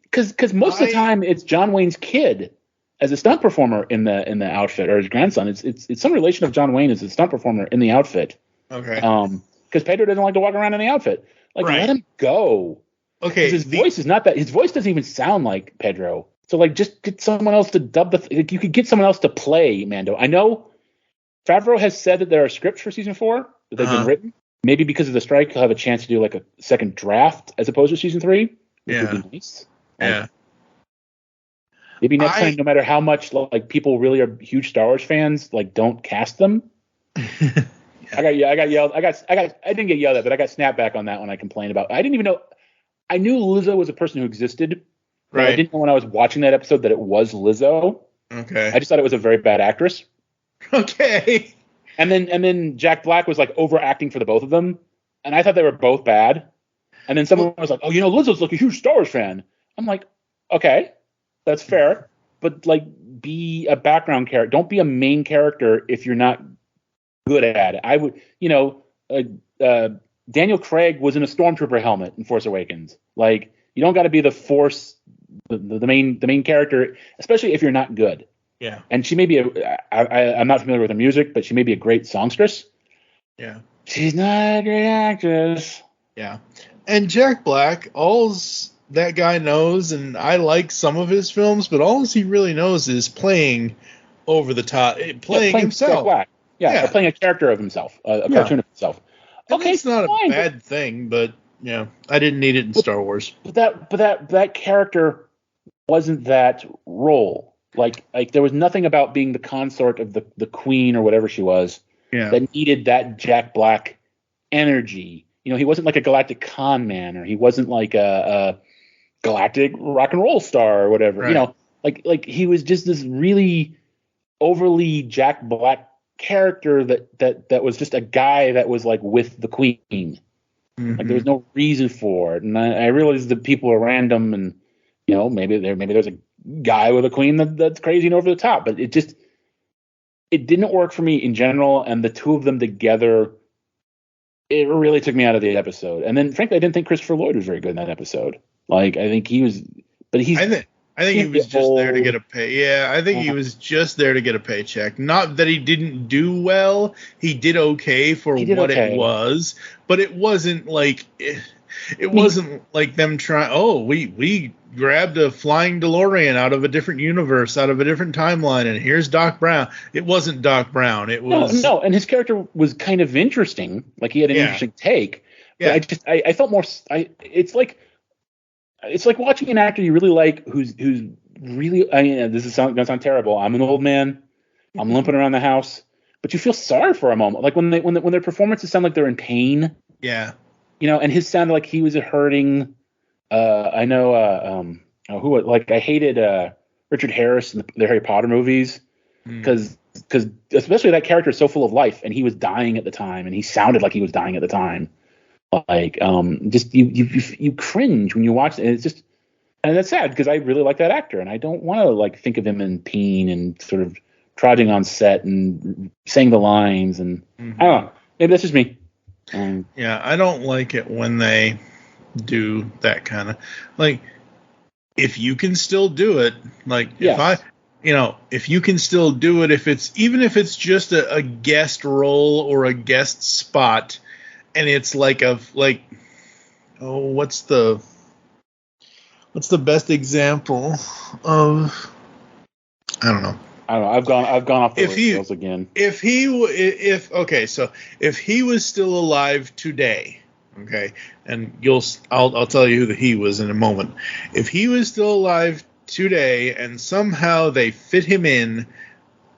because most of the time it's John Wayne's kid as a stunt performer in the outfit, or his grandson. It's some relation of John Wayne as a stunt performer in the outfit. Okay. Because Pedro doesn't like to walk around in the outfit. Like, let him go. Okay. His voice is not that. His voice doesn't even sound like Pedro. So, like, just get someone else to dub like, you could get someone else to play Mando. I know Favreau has said that there are scripts for season 4 that they've been written. Maybe because of the strike, he'll have a chance to do like a second draft as opposed to season 3, which would be nice. Yeah. Maybe next time, no matter how much like people really are huge Star Wars fans, like, don't cast them. I got yelled. I didn't get yelled at, but I got snapped back on that when I complained about. I didn't even know. I knew Lizzo was a person who existed. But I didn't know when I was watching that episode that it was Lizzo. Okay. I just thought it was a very bad actress. Okay. And then Jack Black was like overacting for the both of them, and I thought they were both bad. And then someone was like, "Oh, Lizzo's like a huge Star Wars fan." I'm like, okay, that's fair, but like, be a background character. Don't be a main character if you're not good at it. I would, Daniel Craig was in a Stormtrooper helmet in Force Awakens. Like, you don't got to be the Force, the main character, especially if you're not good. Yeah. And she may be I'm not familiar with her music, but she may be a great songstress. Yeah. She's not a great actress. Yeah. And Jack Black, that guy knows, and I like some of his films, but all he really knows is playing over the top, playing himself. Jack Black. Yeah, or playing a character of himself, a cartoon of himself. And okay, it's not a bad thing, but I didn't need it in Star Wars. But that character wasn't that role. Like there was nothing about being the consort of the queen or whatever she was that needed that Jack Black energy. He wasn't like a galactic con man, or he wasn't like a galactic rock and roll star or whatever. Right. Like he was just this really overly Jack Black character that was just a guy that was like with the queen. Mm-hmm. Like there was no reason for it. And I realized that people are random, and maybe there's a guy with a queen that's crazy and over the top, but it didn't work for me in general. And the two of them together, it really took me out of the episode. And then frankly, I didn't think Christopher Lloyd was very good in that episode. Like, I think he was, but he's, I think he was just there to get a pay. Yeah, I think he was just there to get a paycheck. Not that he didn't do well. He did okay for what it was, but it wasn't like it wasn't like them trying. Oh, we grabbed a flying DeLorean out of a different universe, out of a different timeline, and here's Doc Brown. It wasn't Doc Brown. It was no, and his character was kind of interesting. Like, he had an interesting take. But I felt more. It's like watching an actor you really like who's really. This is gonna sound terrible. I'm an old man. I'm limping around the house, but you feel sorry for a moment. Like when their performances sound like they're in pain. Yeah. And his sounded like he was hurting. I know. I hated Richard Harris in the Harry Potter movies because especially that character is so full of life, and he was dying at the time, and he sounded like he was dying at the time. Like, just you cringe when you watch it. And it's just, and that's sad because I really like that actor, and I don't want to like think of him in pain and sort of trudging on set and saying the lines. And I don't know. Maybe that's just me. I don't like it when they do that kind of, like, if you can still do it, like, if you can still do it, if it's just a guest role or a guest spot, and it's what's the best example of, I don't know. I've gone off the rails again. If he was still alive today, Okay, and I'll tell you who the he was in a moment. If he was still alive today, and somehow they fit him in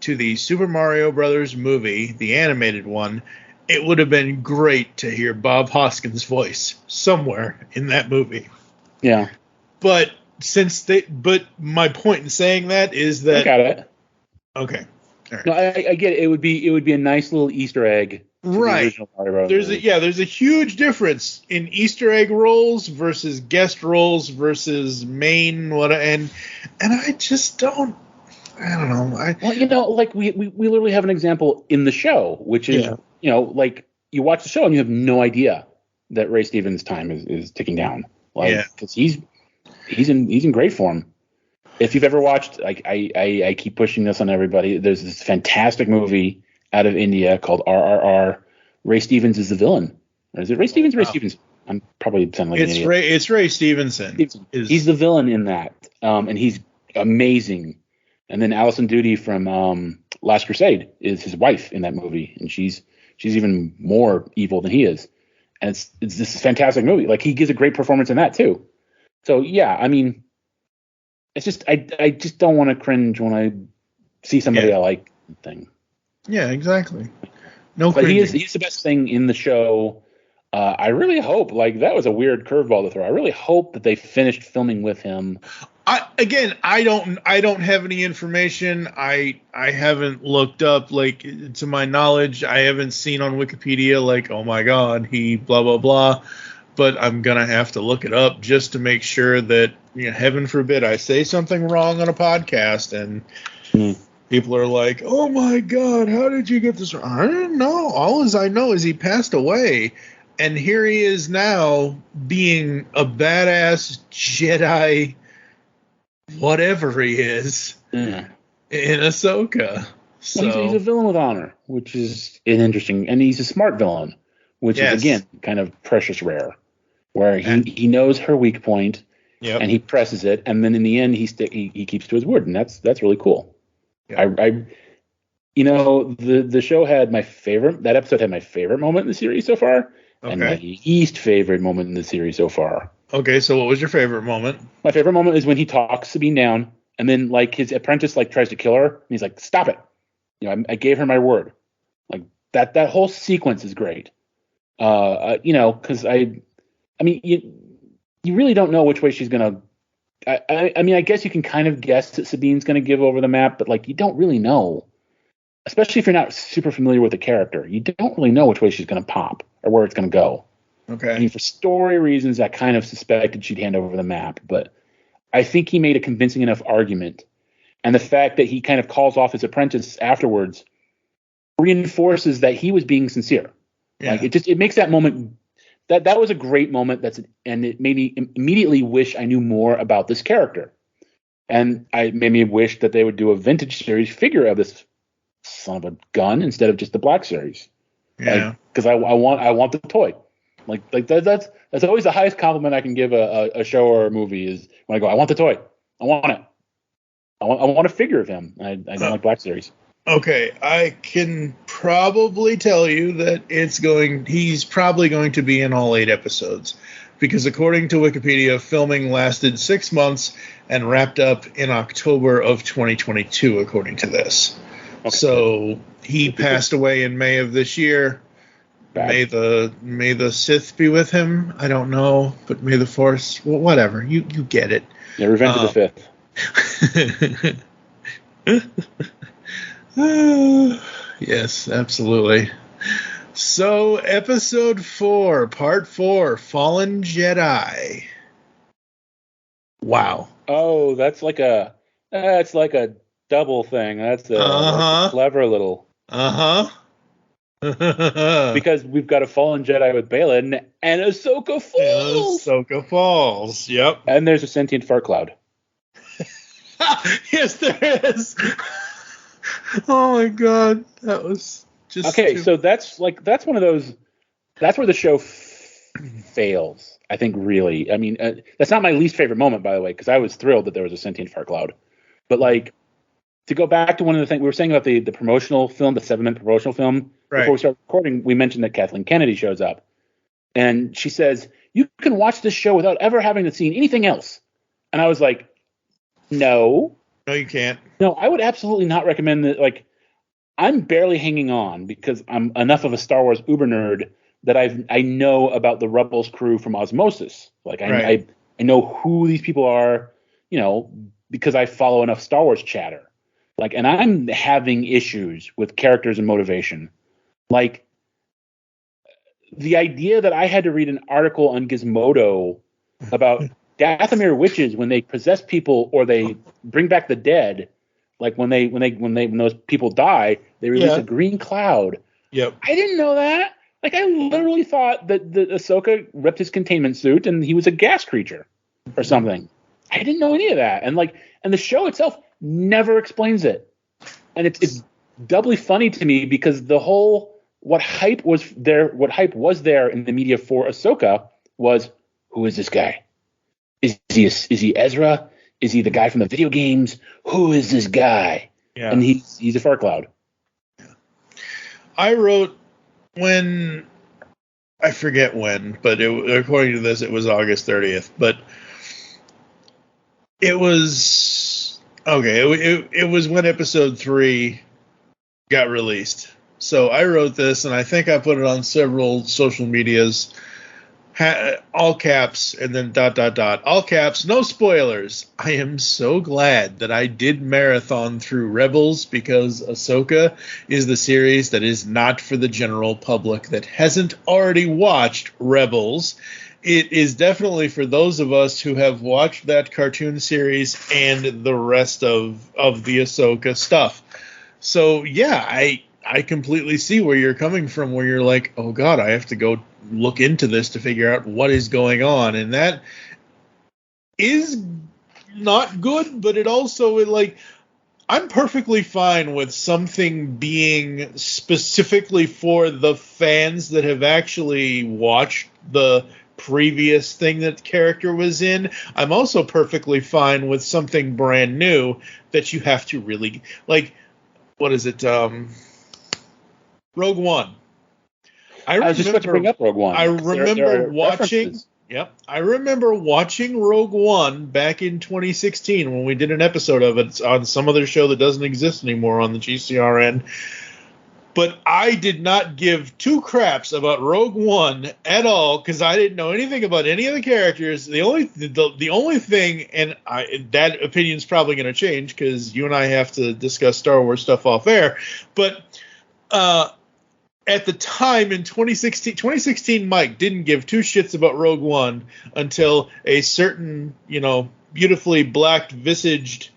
to the Super Mario Brothers movie, the animated one, it would have been great to hear Bob Hoskins' voice somewhere in that movie. Yeah. But my point in saying that is that I got it. Okay. All right. No, I get it. It would be a nice little Easter egg. Right. There's a huge difference in Easter egg roles versus guest roles versus main and I just don't know. Well, like we literally have an example in the show, which is like you watch the show and you have no idea that Ray Stevens' time is ticking down. Because he's in great form. If you've ever watched, like I keep pushing this on everybody. There's this fantastic movie out of India called RRR. Ray Stevens is the villain. Or is it Ray Stevens? Ray Stevens. I'm probably sounding like an idiot. It's Ray Stevenson. He's the villain in that, and he's amazing. And then Alison Doody from Last Crusade is his wife in that movie, and she's even more evil than he is. And it's this fantastic movie. Like, he gives a great performance in that too. So yeah, I mean, it's just I just don't want to cringe when I see somebody I like thing. Yeah, exactly. No, but he's the best thing in the show. I really hope, like, that was a weird curveball to throw. I really hope that they finished filming with him. I don't have any information. I haven't looked up, like, to my knowledge, I haven't seen on Wikipedia, like, oh my God, he blah blah blah. But I'm gonna have to look it up just to make sure that, heaven forbid, I say something wrong on a podcast and people are like, "Oh my God, how did you get this?" I don't know. All as I know is he passed away, and here he is now being a badass Jedi, whatever he is, in Ahsoka. So he's a villain with honor, which is interesting, and he's a smart villain, which is again kind of precious rare, where he knows her weak point, and he presses it, and then in the end he keeps to his word, and that's really cool. The show had that episode had my favorite moment in the series so far, and my least favorite moment in the series so far. Okay, so what was your favorite moment? My favorite moment is when he talks Sabine down, and then, like, his apprentice, like, tries to kill her, and he's like, "Stop it! I gave her my word." Like, that whole sequence is great. Because I mean, you really don't know which way she's gonna. I mean, I guess you can kind of guess that Sabine's going to give over the map, but, like, you don't really know, especially if you're not super familiar with the character. You don't really know which way she's going to pop or where it's going to go. Okay. I mean, for story reasons, I kind of suspected she'd hand over the map, but I think he made a convincing enough argument, and the fact that he kind of calls off his apprentice afterwards reinforces that he was being sincere. Yeah. Like, it makes that moment. That was a great moment. And it made me immediately wish I knew more about this character, and it made me wish that they would do a vintage series figure of this son of a gun instead of just the Black series. Yeah, because I want the toy. Like that's always the highest compliment I can give a show or a movie is when I go, I want the toy. I want it. I want a figure of him. I don't like Black series. Okay, I can probably tell you that he's probably going to be in all 8 episodes, because according to Wikipedia, filming lasted 6 months and wrapped up in October of 2022, according to this. Okay. So he passed away in May of this year. May the Sith be with him. I don't know, but may the Force. Well, whatever. You get it. Yeah, Revenge of the Fifth. Yes, absolutely. So, episode 4, part 4, Fallen Jedi. Wow. Oh, that's like a double thing. That's a clever little. Because we've got a Fallen Jedi with Balin and Ahsoka Falls. Ahsoka Falls. Yep. And there's a sentient fart cloud. Yes, there is. Oh my God, that was just okay. So that's one of those. That's where the show fails, I think. Really, I mean, that's not my least favorite moment, by the way, because I was thrilled that there was a sentient fart cloud. But, like, to go back to one of the things we were saying about the promotional film, the 7-minute promotional film. Right. Before we start recording, we mentioned that Kathleen Kennedy shows up, And she says, you can watch this show without ever having to see anything else. And I was like, no. No, you can't. No, I would absolutely not recommend that. Like, I'm barely hanging on because I'm enough of a Star Wars uber nerd that I know about the Rebels crew from osmosis. Like, I know who these people are, because I follow enough Star Wars chatter. Like, and I'm having issues with characters and motivation. Like, the idea that I had to read an article on Gizmodo about Dathomir witches when they possess people or they bring back the dead, like when those people die, they release a green cloud. Yep. I didn't know that. Like, I literally thought that Ahsoka ripped his containment suit and he was a gas creature or something. I didn't know any of that. And the show itself never explains it. And it's doubly funny to me because the whole what hype was there in the media for Ahsoka was, who is this guy? Is he Ezra? Is he the guy from the video games? Who is this guy? Yeah. And he's a far cloud. I wrote when, I forget when, but according to this, it was August 30th. But it was okay. It was when episode 3 got released. So I wrote this, and I think I put it on several social medias. All caps, and then ... all caps, no spoilers. I am so glad that I did marathon through Rebels, because Ahsoka is the series that is not for the general public that hasn't already watched Rebels. It is definitely for those of us who have watched that cartoon series and the rest of the Ahsoka stuff. So yeah, I completely see where you're coming from, where you're like, oh God, I have to go look into this to figure out what is going on. And that is not good, but it also, I'm perfectly fine with something being specifically for the fans that have actually watched the previous thing that the character was in. I'm also perfectly fine with something brand new that you have to really, what is it? Rogue One. I was just about to bring up Rogue One. I remember watching. Yep, I remember watching Rogue One back in 2016 when we did an episode of it on some other show that doesn't exist anymore on the GCRN. But I did not give two craps about Rogue One at all because I didn't know anything about any of the characters. The only thing, and that opinion's probably going to change because you and I have to discuss Star Wars stuff off air. But at the time in 2016, Mike didn't give two shits about Rogue One until a certain, beautifully black-visaged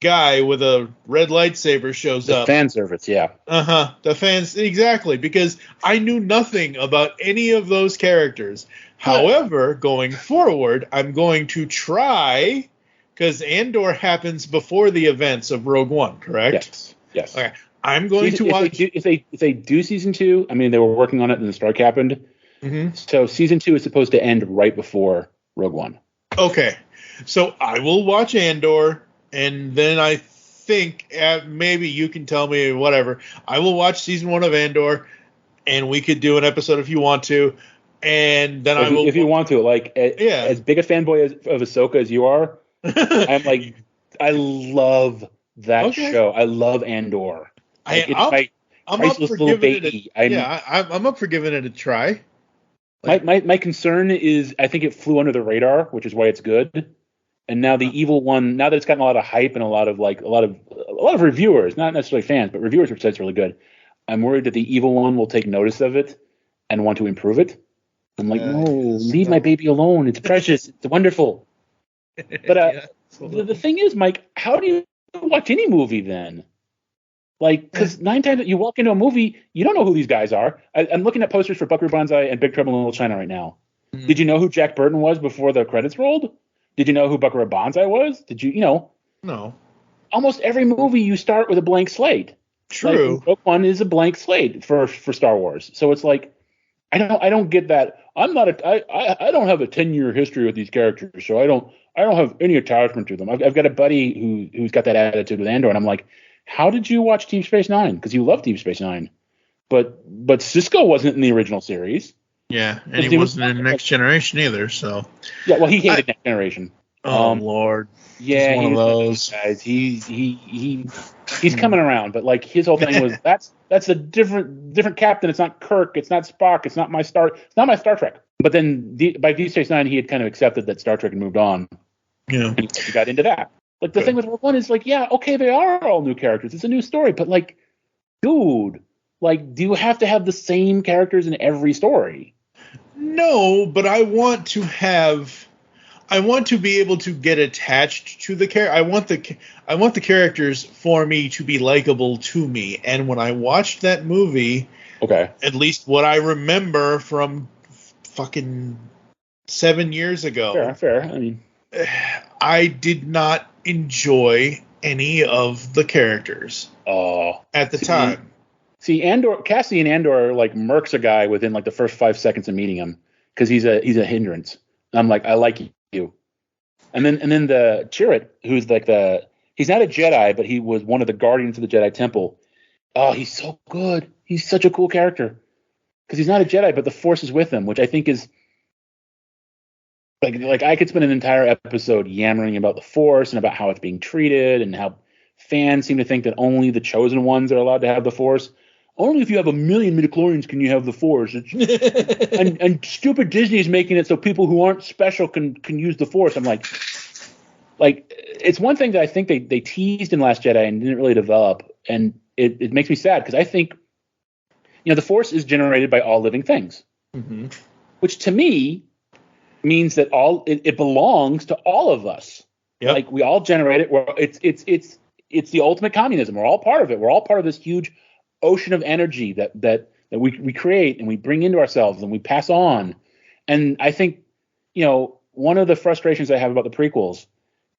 guy with a red lightsaber shows up. Fan service, yeah. The fans, exactly, because I knew nothing about any of those characters. However, going forward, I'm going to try, because Andor happens before the events of Rogue One, correct? Yes. Okay. I'm going to watch. If they do season 2, I mean, they were working on it and the strike happened. Mm-hmm. So season 2 is supposed to end right before Rogue One. Okay. So I will watch Andor, and then I think maybe you can tell me whatever. I will watch season 1 of Andor, and we could do an episode if you want to. And then if you want to, as big a fanboy of Ahsoka as you are, I love that show. I love Andor. I'm up for giving it I'm up for giving it a try. My concern is I think it flew under the radar, which is why it's good. And now the evil one, now that it's gotten a lot of hype and a lot of reviewers, not necessarily fans, but reviewers have said it's really good. I'm worried that the evil one will take notice of it and want to improve it. I'm like, no, leave my baby alone. It's precious. It's wonderful. But the thing is, Mike, how do you watch any movie then? Because 9 times you walk into a movie, you don't know who these guys are. I'm looking at posters for Buckaroo Banzai and Big Trouble in Little China right now. Mm-hmm. Did you know who Jack Burton was before the credits rolled? Did you know who Buckaroo Banzai was? Did you, No. Almost every movie you start with a blank slate. True. Rogue One is a blank slate for Star Wars. So it's like, I don't get that. I don't have a 10-year history with these characters, so I don't have any attachment to them. I've got a buddy who's got that attitude with Andor, and I'm like, how did you watch Deep Space Nine? Because you love Deep Space Nine, but Sisko wasn't in the original series. Yeah, and he wasn't in Next Generation either, so. Yeah, well, he hated Next Generation. Oh, Lord. Yeah, he's one of those guys. He's coming around, but like his whole thing was that's a different captain. It's not Kirk. It's not Spock. It's not my Star Trek. But then by Deep Space Nine, he had kind of accepted that Star Trek had moved on. Yeah, and he got into that. Like the thing with Rogue One is like, yeah, okay, they are all new characters. It's a new story, but like, dude, like, do you have to have the same characters in every story? No, but I want to be able to get attached to the character. I want the characters for me to be likable to me. And when I watched that movie, okay, at least what I remember from fucking 7 years ago, fair. I mean, I did not enjoy any of the characters. At the time. See, Cassian Andor like murks a guy within like the first 5 seconds of meeting him because he's a hindrance. And I'm like, I like you. And then the Chirrut, who's like he's not a Jedi, but he was one of the guardians of the Jedi Temple. Oh, he's so good. He's such a cool character because he's not a Jedi, but the Force is with him, which I think is like I could spend an entire episode yammering about the Force and about how it's being treated and how fans seem to think that only the chosen ones are allowed to have the Force. Only if you have 1 million midichlorians can you have the Force. and stupid Disney is making it so people who aren't special can use the Force. I'm like it's one thing that I think they teased in Last Jedi and didn't really develop, and it makes me sad because I think the Force is generated by all living things, which to me means that it belongs to all of us. Yep. Like we all generate it. It's the ultimate communism. We're all part of it. We're all part of this huge ocean of energy that we create and we bring into ourselves and we pass on. And I think, one of the frustrations I have about the prequels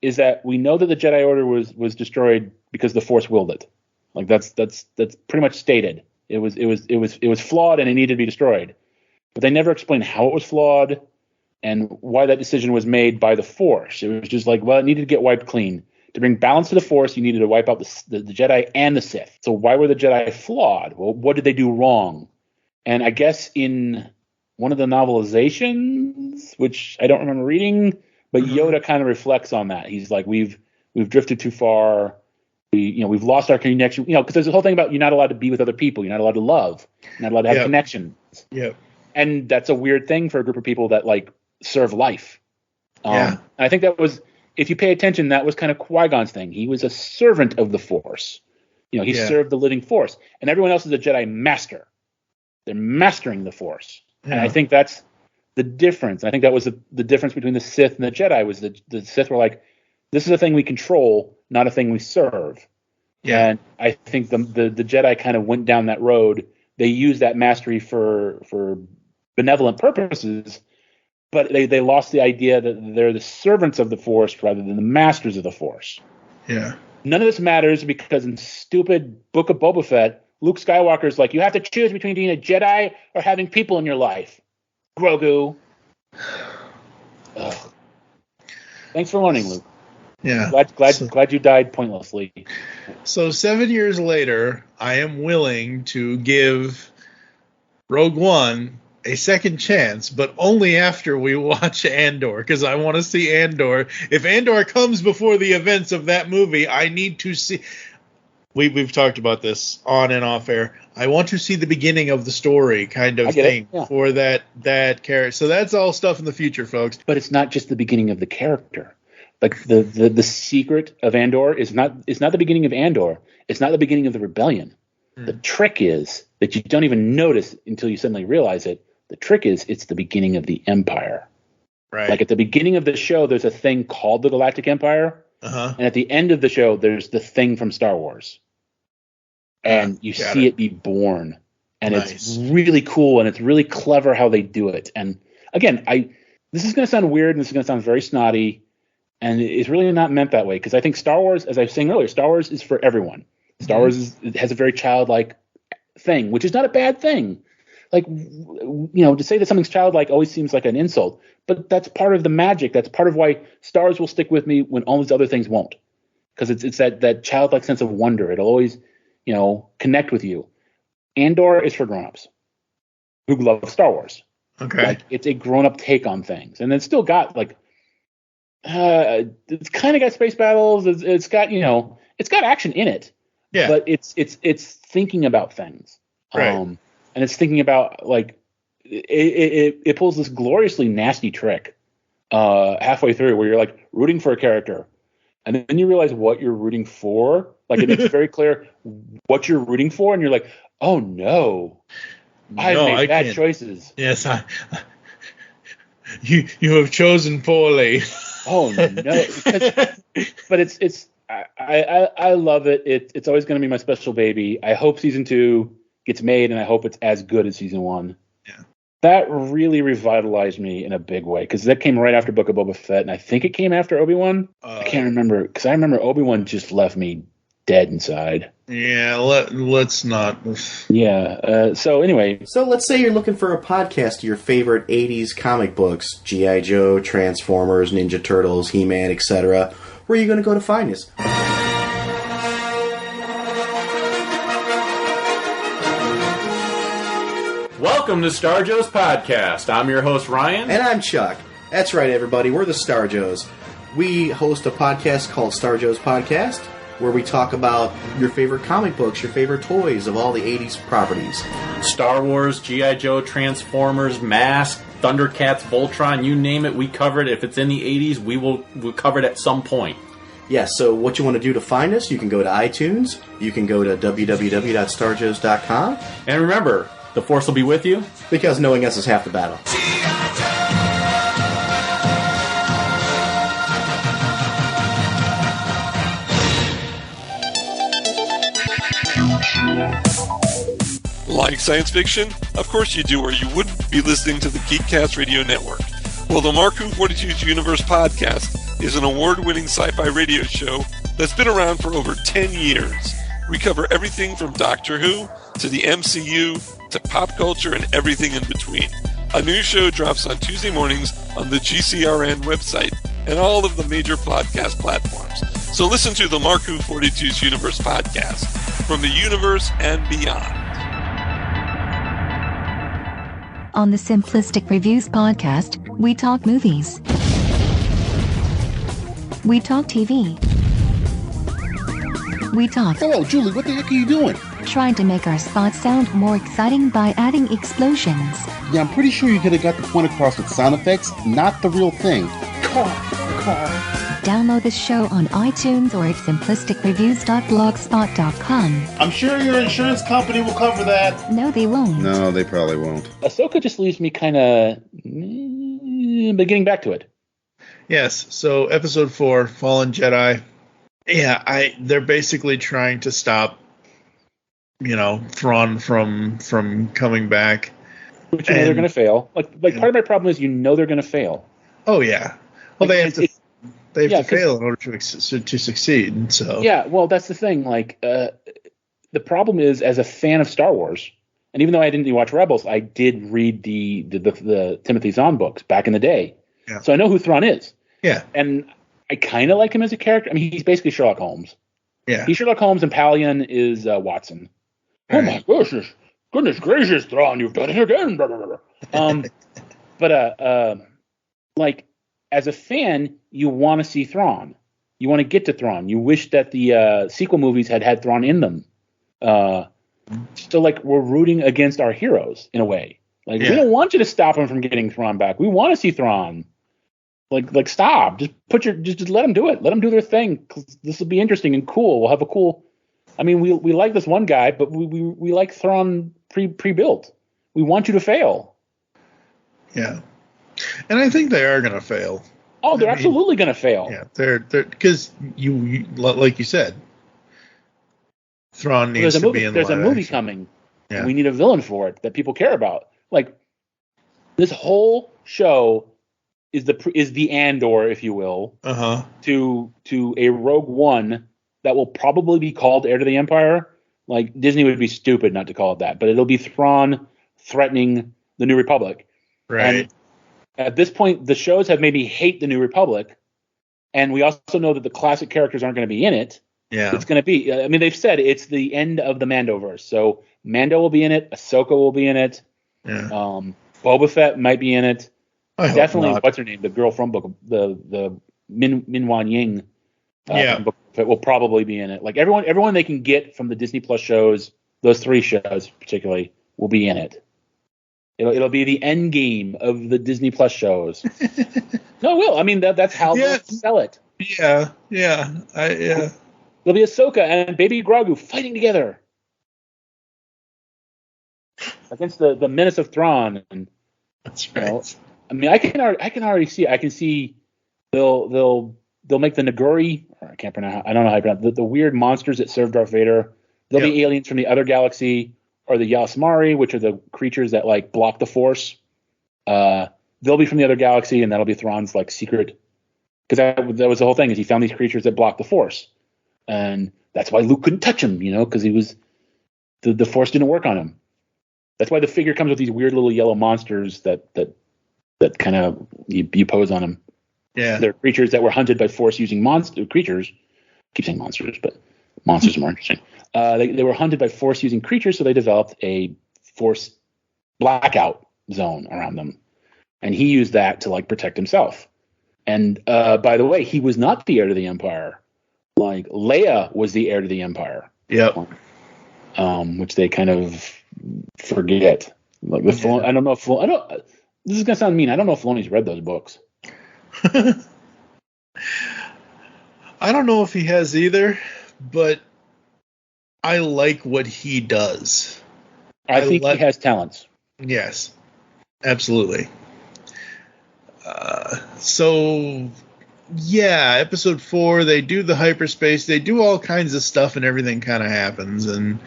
is that we know that the Jedi Order was destroyed because the Force willed it. Like that's pretty much stated. It was flawed and it needed to be destroyed. But they never explained how it was flawed and why that decision was made by the Force. It was just like, well, it needed to get wiped clean. To bring balance to the Force, you needed to wipe out the Jedi and the Sith. So why were the Jedi flawed? Well, what did they do wrong? And I guess in one of the novelizations, which I don't remember reading, but Yoda kind of reflects on that. He's like, we've drifted too far. We've lost our connection. Because there's a whole thing about you're not allowed to be with other people. You're not allowed to love. You're not allowed to have connections. Yeah. And that's a weird thing for a group of people that like serve life. I think that was. If you pay attention, that was kind of Qui-Gon's thing. He was a servant of the Force. He served the living Force. And everyone else is a Jedi master. They're mastering the Force. Yeah. And I think that's the difference. I think that was the difference between the Sith and the Jedi was the Sith were like, this is a thing we control, not a thing we serve. Yeah. And I think the Jedi kind of went down that road. They used that mastery for benevolent purposes, but they lost the idea that they're the servants of the Force rather than the masters of the Force. Yeah. None of this matters because in stupid Book of Boba Fett, Luke Skywalker's like, you have to choose between being a Jedi or having people in your life. Grogu. Ugh. Thanks for learning, Luke. Yeah. Glad you died pointlessly. So 7 years later, I am willing to give Rogue One a second chance, but only after we watch Andor, because I want to see Andor. If Andor comes before the events of that movie, I need to see. We've talked about this on and off air. I want to see the beginning of the story kind of thing for that character. So that's all stuff in the future, folks. But it's not just the beginning of the character. Like the secret of Andor is not the beginning of Andor. It's not the beginning of the rebellion. The trick is that you don't even notice until you suddenly realize it. The trick is it's the beginning of the Empire. Right. Like at the beginning of the show, there's a thing called the Galactic Empire. And at the end of the show, there's the thing from Star Wars. And you see it be born. And it's really cool and it's really clever how they do it. And again, this is going to sound weird and this is going to sound very snotty. And it's really not meant that way. Because I think Star Wars, as I was saying earlier, Star Wars is for everyone. Star Wars has a very childlike thing, which is not a bad thing. Like, to say that something's childlike always seems like an insult, but that's part of the magic. That's part of why Star Wars will stick with me when all these other things won't, because it's that childlike sense of wonder. It'll always, connect with you. Andor is for grown-ups who love Star Wars. Okay. Like, it's a grown-up take on things. And it's still got, like, it's kind of got space battles. It's got, it's got action in it. Yeah. But it's thinking about things. Right. And it's thinking about, like, it pulls this gloriously nasty trick halfway through where you're, like, rooting for a character. And then you realize what you're rooting for. Like, it makes it very clear what you're rooting for. And you're like, oh, no. I've made bad choices. Yes, you have chosen poorly. Oh, no. But it's I love it. It's always going to be my special baby. I hope season 2 gets made, and I hope it's as good as season 1. Yeah. That really revitalized me in a big way, because that came right after Book of Boba Fett, and I think it came after Obi-Wan. I can't remember, because I remember Obi-Wan just left me dead inside. Yeah, let's not. Yeah, so anyway. So let's say you're looking for a podcast of your favorite 80s comic books, G.I. Joe, Transformers, Ninja Turtles, He-Man, etc. Where are you going to go to find us? Welcome to Star Joe's Podcast. I'm your host, Ryan. And I'm Chuck. That's right, everybody. We're the Star Joes. We host a podcast called Star Joe's Podcast, where we talk about your favorite comic books, your favorite toys of all the 80s properties. Star Wars, G.I. Joe, Transformers, Mask, Thundercats, Voltron, you name it, we cover it. If it's in the 80s, we'll cover it at some point. Yes, so what you want to do to find us, you can go to iTunes, you can go to www.starjoes.com. And remember, the Force will be with you. Because knowing us is half the battle. Like science fiction? Of course you do, or you wouldn't be listening to the Geekcast Radio Network. Well, the Marku 42's Universe Podcast is an award-winning sci-fi radio show that's been around for over 10 years. We cover everything from Doctor Who to the MCU to pop culture and everything in between. A new show drops on Tuesday mornings on the GCRN website and all of the major podcast platforms. So listen to the Marku 42's Universe Podcast from the universe and beyond. On the Simplistic Reviews podcast, we talk movies. We talk TV. We talk... Hello, Julie, what the heck are you doing? Trying to make our spots sound more exciting by adding explosions. Yeah, I'm pretty sure you could have got the point across with sound effects, not the real thing. Car. Download the show on iTunes or at simplisticreviews.blogspot.com. I'm sure your insurance company will cover that. No, they won't. No, they probably won't. Ahsoka just leaves me kind of... but getting back to it. Yes, so episode 4, Fallen Jedi. Yeah, they're basically trying to stop, Thrawn from coming back. But you know they're going to fail. Like part of my problem is they're going to fail. Oh yeah. Well, they have to fail in order to succeed. So yeah, well, that's the thing. Like the problem is, as a fan of Star Wars, and even though I didn't watch Rebels, I did read the Timothy Zahn books back in the day. Yeah. So I know who Thrawn is. Yeah. And I kind of like him as a character. I mean, he's basically Sherlock Holmes. Yeah. He's Sherlock Holmes, and Palion is Watson. Right. Oh my goodness gracious, Thrawn, you've done it again. Blah, blah, blah. But like as a fan, you want to see Thrawn. You want to get to Thrawn. You wish that the sequel movies had Thrawn in them. So like we're rooting against our heroes in a way. Like we don't want you to stop him from getting Thrawn back. We want to see Thrawn. Like stop. Just just let them do it. Let them do their thing. 'Cause this will be interesting and cool. We'll have a cool. I mean, we like this one guy, but we like Thrawn pre-built. We want you to fail. Yeah, and I think they are going to fail. Oh, they're absolutely going to fail. Yeah, they're because you like you said, Thrawn needs to be in the There's a movie coming. Yeah. We need a villain for it that people care about. Like this whole show is the Andor, if you will, to a Rogue One that will probably be called Heir to the Empire. Like Disney would be stupid not to call it that, but it'll be Thrawn threatening the New Republic. Right. And at this point, the shows have made me hate the New Republic, and we also know that the classic characters aren't going to be in it. Yeah. It's going to be. I mean, they've said it's the end of the Mandoverse, so Mando will be in it. Ahsoka will be in it. Yeah. Boba Fett might be in it. Definitely, not. what's her name? The girl from the Min Wan Ying. From Boba Fett will probably be in it. Like everyone they can get from the Disney Plus shows, those 3 shows particularly, will be in it. It'll be the end game of the Disney Plus shows. No, it will. I mean, that's how they'll sell it. Yeah. There'll be Ahsoka and Baby Grogu fighting together against the menace of Thrawn. And that's right. I mean, I can already see. I can see they'll make the Naguri. I can't pronounce. I don't know how to pronounce the weird monsters that serve Darth Vader. There'll be aliens from the other galaxy, or the Yasmari, which are the creatures that like block the Force. They'll be from the other galaxy, and that'll be Thrawn's like secret. Because that was the whole thing, is he found these creatures that block the Force, and that's why Luke couldn't touch him, because he was the Force didn't work on him. That's why the figure comes with these weird little yellow monsters that kind of you pose on him. Yeah, they're creatures that were hunted by Force using creatures. I keep saying monsters, but monsters are more interesting. They were hunted by Force using creatures, so they developed a Force blackout zone around them, and he used that to like protect himself. And by the way, he was not the heir to the Empire. Like Leia was the heir to the Empire. Yep. Which they kind of forget. Like I don't know if this is gonna sound mean. I don't know if Filoni's read those books. I don't know if he has either, but I like what he does. I think he has talents. Yes, absolutely. So, yeah, episode 4, they do the hyperspace, they do all kinds of stuff, and everything kind of happens, and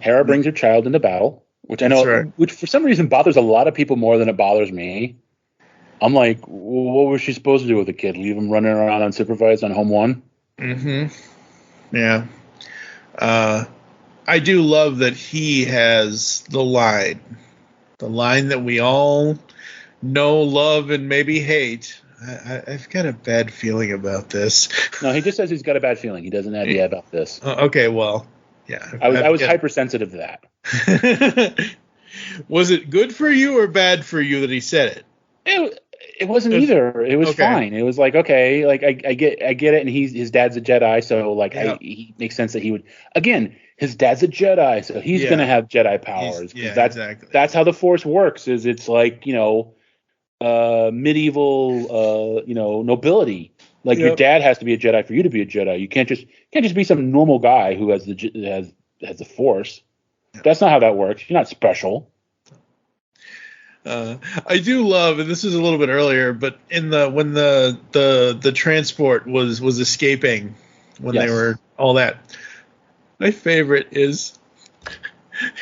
Hera brings her child into battle, which I know, which for some reason bothers a lot of people more than it bothers me. I'm like, what was she supposed to do with the kid? Leave him running around unsupervised on home one? Mm-hmm. Yeah. I do love that he has the line that we all know, love, and maybe hate. I've got a bad feeling about this. No, he just says he's got a bad feeling. He doesn't have about this. Okay, well, yeah. I was hypersensitive to that. Was it good for you or bad for you that he said it? It wasn't either. It was fine. It was like, okay, like I get it, and his dad's a Jedi, so like he makes sense that he would. Again, his dad's a Jedi, so he's gonna have Jedi powers. That's how the Force works. Is it's like medieval nobility. Like your dad has to be a Jedi for you to be a Jedi. You can't just be some normal guy who has the Force. That's not how that works. You're not special. I do love, and this is a little bit earlier, but when the transport was escaping, when they were all that, my favorite is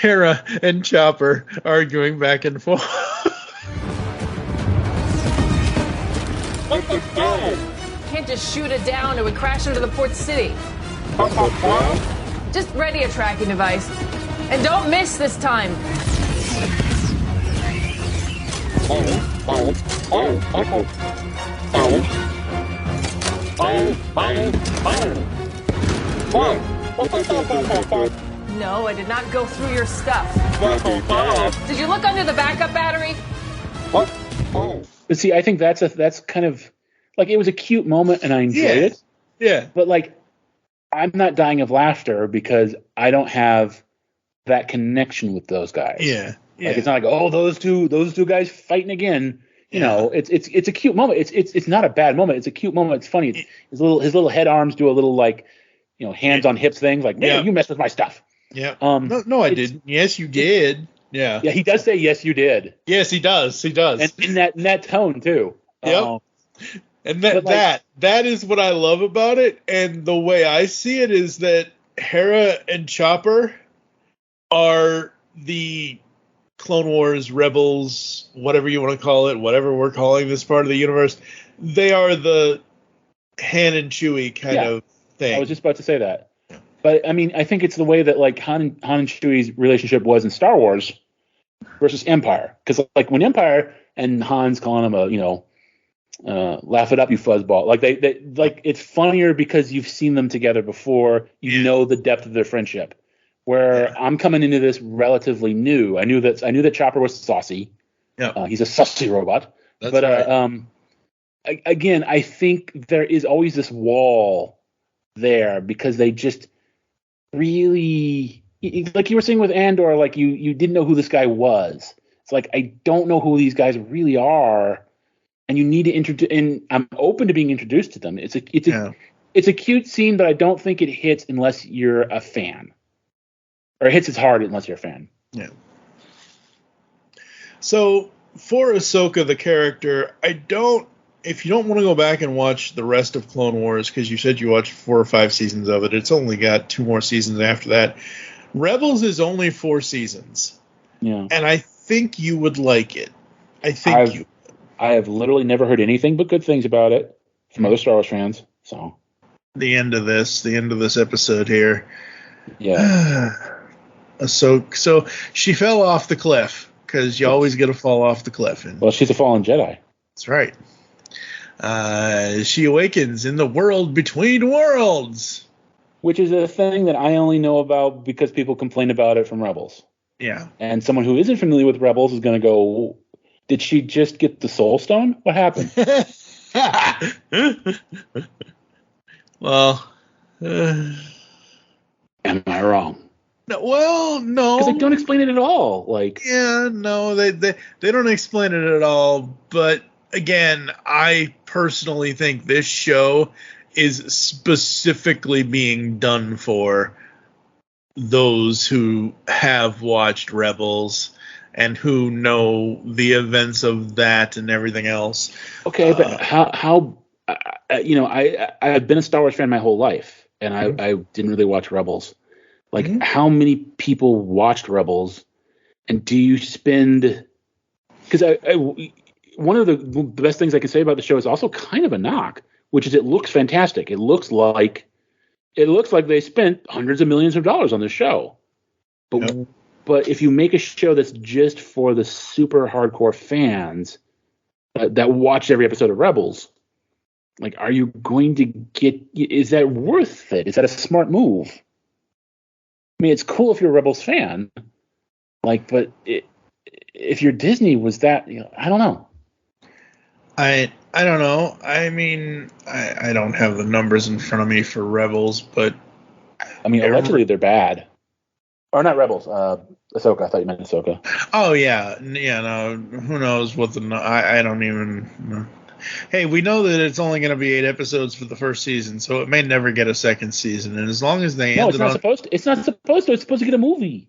Hera and Chopper arguing back and forth. Can't just shoot it down, it would crash into the port city. Just ready a tracking device, and don't miss this time. No, I did not go through your stuff. Did you look under the backup battery? But see, I think that's kind of like, it was a cute moment and I enjoyed it. Yeah. But like, I'm not dying of laughter because I don't have that connection with those guys. Yeah. Like, it's not like, oh, those two guys fighting again. You know, it's a cute moment. It's not a bad moment. It's a cute moment. It's funny. His little head arms do a little like, hands on hips things. Like, man, you messed with my stuff. Yeah. No, I didn't. Yes, you did. Yeah. Yeah, he does say yes, you did. Yes, he does. He does. And in that tone too. Yep. And that is what I love about it. And the way I see it is that Hera and Chopper are the Clone Wars, Rebels, whatever you want to call it, whatever we're calling this part of the universe. They are the Han and Chewie kind of thing. I was just about to say that. But I mean, I think it's the way that like Han and Chewie's relationship was in Star Wars versus Empire. Because like when Empire and Han's calling him laugh it up, you fuzzball. Like they like, it's funnier because you've seen them together before. You know the depth of their friendship. where I'm coming into this relatively new. I knew that Chopper was saucy. Yeah, he's a saucy robot. That's but right. Again, I think there is always this wall there because they just really, like you were saying with Andor, like you didn't know who this guy was. It's like, I don't know who these guys really are, and you need to introduce. And I'm open to being introduced to them. It's a cute scene, but I don't think it hits unless you're a fan, or it hits as hard unless you're a fan. Yeah. So for Ahsoka, the character, if you don't want to go back and watch the rest of Clone Wars, because you said you watched 4 or 5 seasons of it, it's only got 2 more seasons after that. Rebels is only 4 seasons. Yeah. And I think you would like it. I have literally never heard anything but good things about it from other Star Wars fans. So the end of this episode here. Yeah. Ahsoka, so she fell off the cliff, because you always got to fall off the cliff. Well, she's a fallen Jedi. That's right. She awakens in the world between worlds, which is a thing that I only know about because people complain about it from Rebels. Yeah. And someone who isn't familiar with Rebels is going to go, did she just get the Soul Stone? What happened? Well, am I wrong? No, well, no. Because they don't explain it at all. Yeah, no, they don't explain it at all. But again, I personally think this show is specifically being done for those who have watched Rebels and who know the events of that and everything else. Okay, but how I've been a Star Wars fan my whole life, and I didn't really watch Rebels. How many people watched Rebels, and do you spend? Because one of the best things I can say about the show is also kind of a knock, which is it looks fantastic. It looks like they spent hundreds of millions of dollars on this show. But if you make a show that's just for the super hardcore fans that watched every episode of Rebels, are you going to get? Is that worth it? Is that a smart move? I mean, it's cool if you're a Rebels fan, but if you're Disney, was that? I don't know. I don't know. I mean, I don't have the numbers in front of me for Rebels, but I mean, allegedly they're bad. Or not Rebels. Ahsoka. I thought you meant Ahsoka. Oh yeah. No. Who knows what I don't even know. Hey, we know that it's only going to be 8 episodes for the first season, so it may never get a second season. And as long as they it's not supposed to. It's not supposed to. It's supposed to get a movie.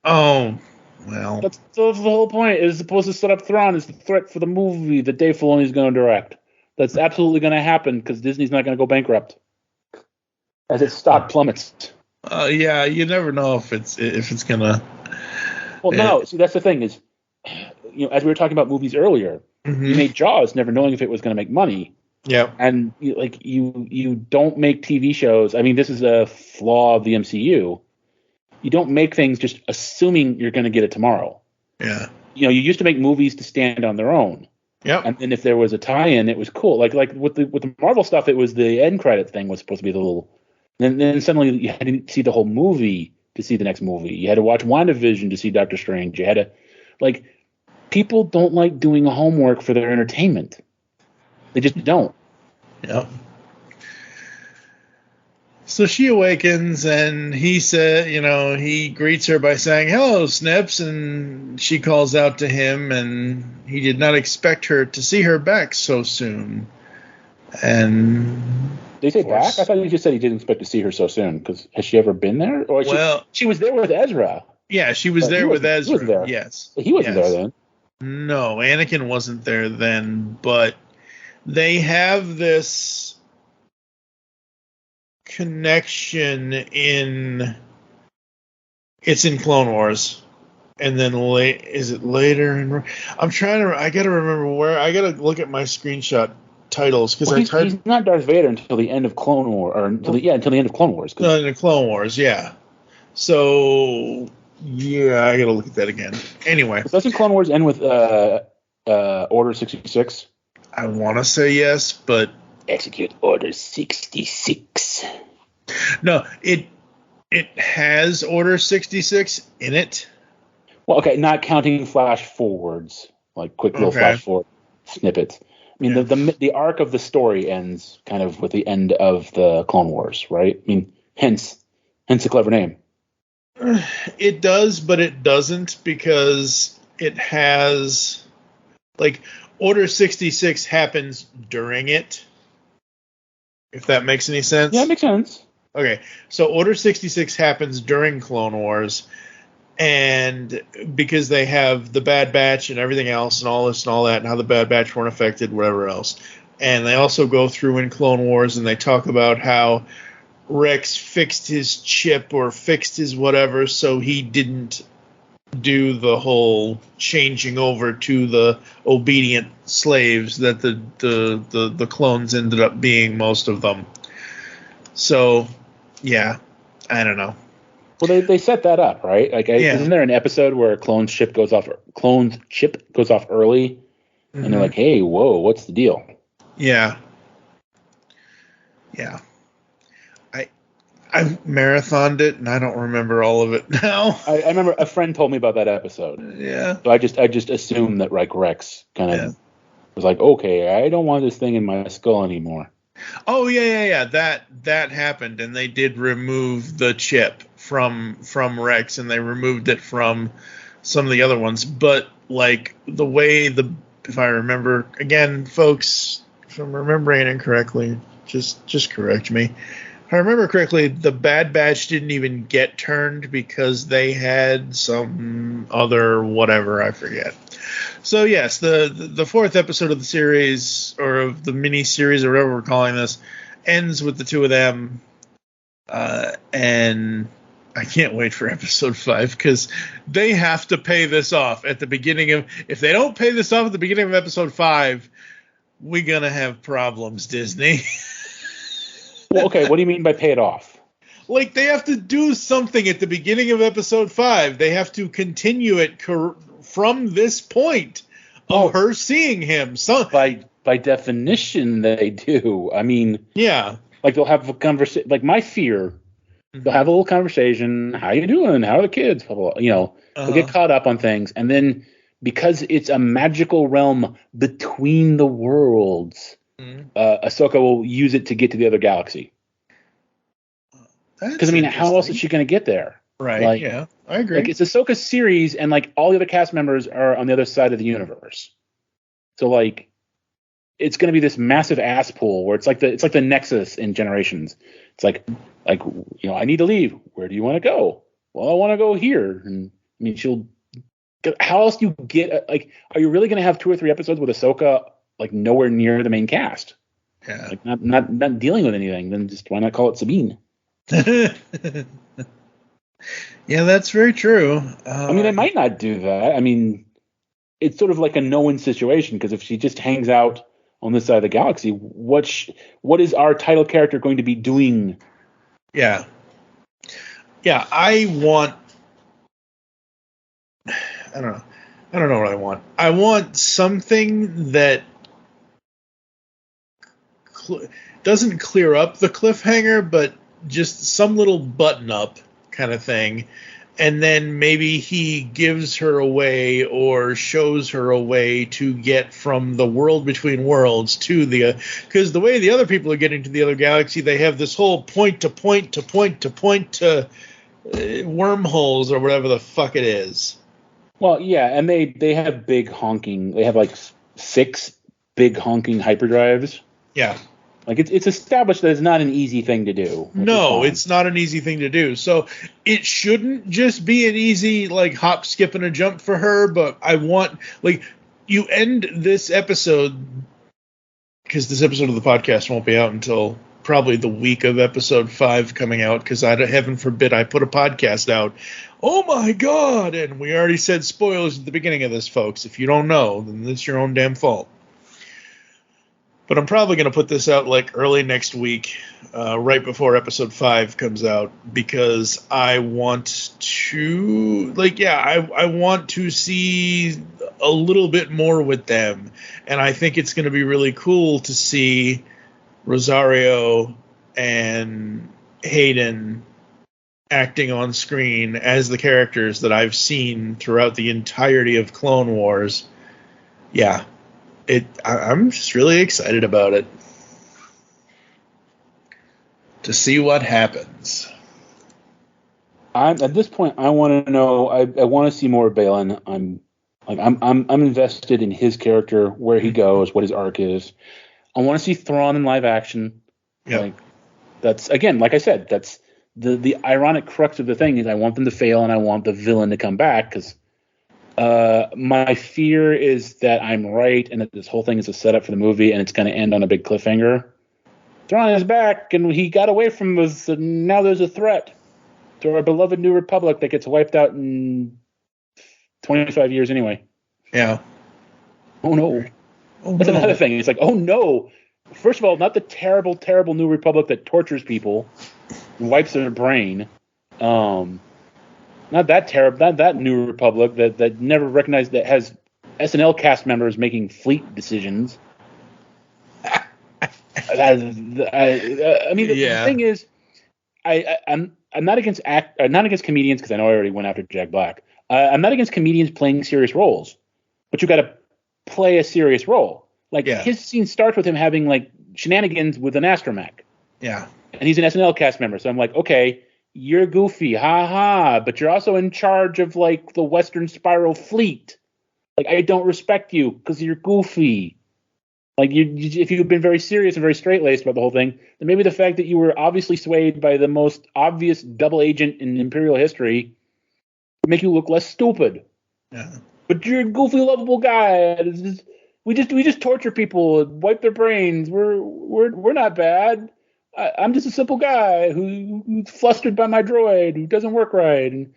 Oh, well. That's the whole point. It's supposed to set up Thrawn as the threat for the movie that Dave Filoni is going to direct. That's absolutely going to happen because Disney's not going to go bankrupt as its stock plummets. Yeah, you never know if it's gonna. Well, no. See, that's the thing is, as we were talking about movies earlier. Mm-hmm. You made Jaws never knowing if it was going to make money. Yeah. And you don't make TV shows. I mean, this is a flaw of the MCU. You don't make things just assuming you're going to get it tomorrow. Yeah. You used to make movies to stand on their own. Yeah. And then if there was a tie-in, it was cool. Like with the Marvel stuff, it was the end credit thing was supposed to be the little. Then suddenly you had to see the whole movie to see the next movie. You had to watch WandaVision to see Doctor Strange. You had to people don't like doing homework for their entertainment. They just don't. Yep. So she awakens, and he said, he greets her by saying, "Hello, Snips," and she calls out to him, and he did not expect her to see her back so soon. And did he say back? I thought he just said he didn't expect to see her so soon. Because has she ever been there? Or she was there with Ezra. Yeah, she was there with Ezra. He was there. Yes, he wasn't there then. No, Anakin wasn't there then, but they have this connection it's in Clone Wars, and then is it later? I gotta remember where. I gotta look at my screenshot titles because he's not Darth Vader until the end of Clone Wars, or until the end of Clone Wars. No, in the Clone Wars, yeah. So. Yeah, I gotta look at that again. Anyway. Doesn't Clone Wars end with Order 66? I want to say yes, but... Execute Order 66. No, It has Order 66 in it. Well, okay, not counting flash forwards, like quick little flash forward snippets. I mean, the arc of the story ends kind of with the end of the Clone Wars, right? I mean, hence a clever name. It does, but it doesn't, because it has, like, Order 66 happens during it, if that makes any sense. Yeah, it makes sense. Okay, so Order 66 happens during Clone Wars, and because they have the Bad Batch and everything else and all this and all that, and how the Bad Batch weren't affected, whatever else. And they also go through in Clone Wars and they talk about how Rex fixed his chip or fixed his whatever, so he didn't do the whole changing over to the obedient slaves that the clones ended up being, most of them. So, yeah, I don't know. Well, they set that up, right? Like, isn't there an episode where a clone's chip goes off early, and they're like, "Hey, whoa, what's the deal?" Yeah. I marathoned it, and I don't remember all of it now. I remember a friend told me about that episode. Yeah. So I just assumed that Rex kind of was like, okay, I don't want this thing in my skull anymore. Oh yeah. That happened, and they did remove the chip from Rex, and they removed it from some of the other ones. But like the way if I remember, again, folks, if I'm remembering it incorrectly, just correct me. If I remember correctly, the Bad Batch didn't even get turned because they had some other whatever, I forget. So yes, the fourth episode of the series, or of the mini series, or whatever we're calling this, ends with the two of them, and I can't wait for episode 5, because they have to pay this off at the beginning of. If they don't pay this off at the beginning of episode 5, we're gonna have problems, Disney. Well, okay, what do you mean by pay it off? Like, they have to do something at the beginning of episode 5. They have to continue it from this point of her seeing him. So by definition, they do. I mean, yeah, like they'll have a conversation. Like my fear, they'll have a little conversation. How you doing? How are the kids? Blah, blah, blah. You know, they'll get caught up on things, and then because it's a magical realm between the worlds, Ahsoka will use it to get to the other galaxy. Because I mean, how else is she going to get there? Right. Like, yeah, I agree. Like, it's Ahsoka's series, and like all the other cast members are on the other side of the universe. So like, it's going to be this massive ass pool where it's like the Nexus in Generations. It's like you know, I need to leave. Where do you want to go? Well, I want to go here. And I mean, how else do you get? Like, are you really going to have 2 or 3 episodes with Ahsoka like nowhere near the main cast? Yeah. Like not dealing with anything. Then just why not call it Sabine? Yeah, that's very true. I mean, they might not do that. I mean, it's sort of like a no-win situation, because if she just hangs out on this side of the galaxy, what is our title character going to be doing? Yeah. Yeah, I don't know what I want. I want something that doesn't clear up the cliffhanger, but just some little button-up kind of thing. And then maybe he gives her away or shows her a way to get from the world between worlds to because the way the other people are getting to the other galaxy, they have this whole point to wormholes or whatever the fuck it is. Well, yeah, and they have they have like 6 big honking hyperdrives. Yeah. Like, it's established that it's not an easy thing to do. No, it's not an easy thing to do. So it shouldn't just be an easy, like, hop, skip, and a jump for her, but I want, like, you end this episode, because this episode of the podcast won't be out until probably the week of episode 5 coming out, because heaven forbid I put a podcast out. Oh my God! And we already said spoilers at the beginning of this, folks. If you don't know, then it's your own damn fault. But I'm probably going to put this out like early next week, right before episode 5 comes out, because I want to, I want to see a little bit more with them. And I think it's going to be really cool to see Rosario and Hayden acting on screen as the characters that I've seen throughout the entirety of Clone Wars. Yeah, I'm just really excited about it. To see what happens. At this point, I want to know. I want to see more of Balin. I'm invested in his character, where he goes, what his arc is. I want to see Thrawn in live action. Yeah, like, that's again, like I said, that's the ironic crux of the thing is I want them to fail and I want the villain to come back because my fear is that I'm right and that this whole thing is a setup for the movie and it's going to end on a big cliffhanger. Thrawn is back and he got away from us and now there's a threat to our beloved New Republic that gets wiped out in 25 years anyway. Yeah. Oh no. That's another thing. It's like, oh no. First of all, not the terrible, terrible New Republic that tortures people and wipes their brain. Not that terrible. Not that New Republic that never recognized that has SNL cast members making fleet decisions. I mean, the thing is, I'm not against comedians because I know I already went after Jack Black. I'm not against comedians playing serious roles, but you got to play a serious role. Like his scene starts with him having like shenanigans with an astromech. Yeah, and he's an SNL cast member, so I'm like, okay, you're goofy, but you're also in charge of like the Western Spiral Fleet. Like I don't respect you because you're goofy. Like if you've been very serious and very straight-laced about the whole thing, then maybe the fact that you were obviously swayed by the most obvious double agent in Imperial history would make you look less stupid. Yeah. But you're a goofy, lovable guy. We just torture people and wipe their brains. We're not bad. I'm just a simple guy who's flustered by my droid who doesn't work right.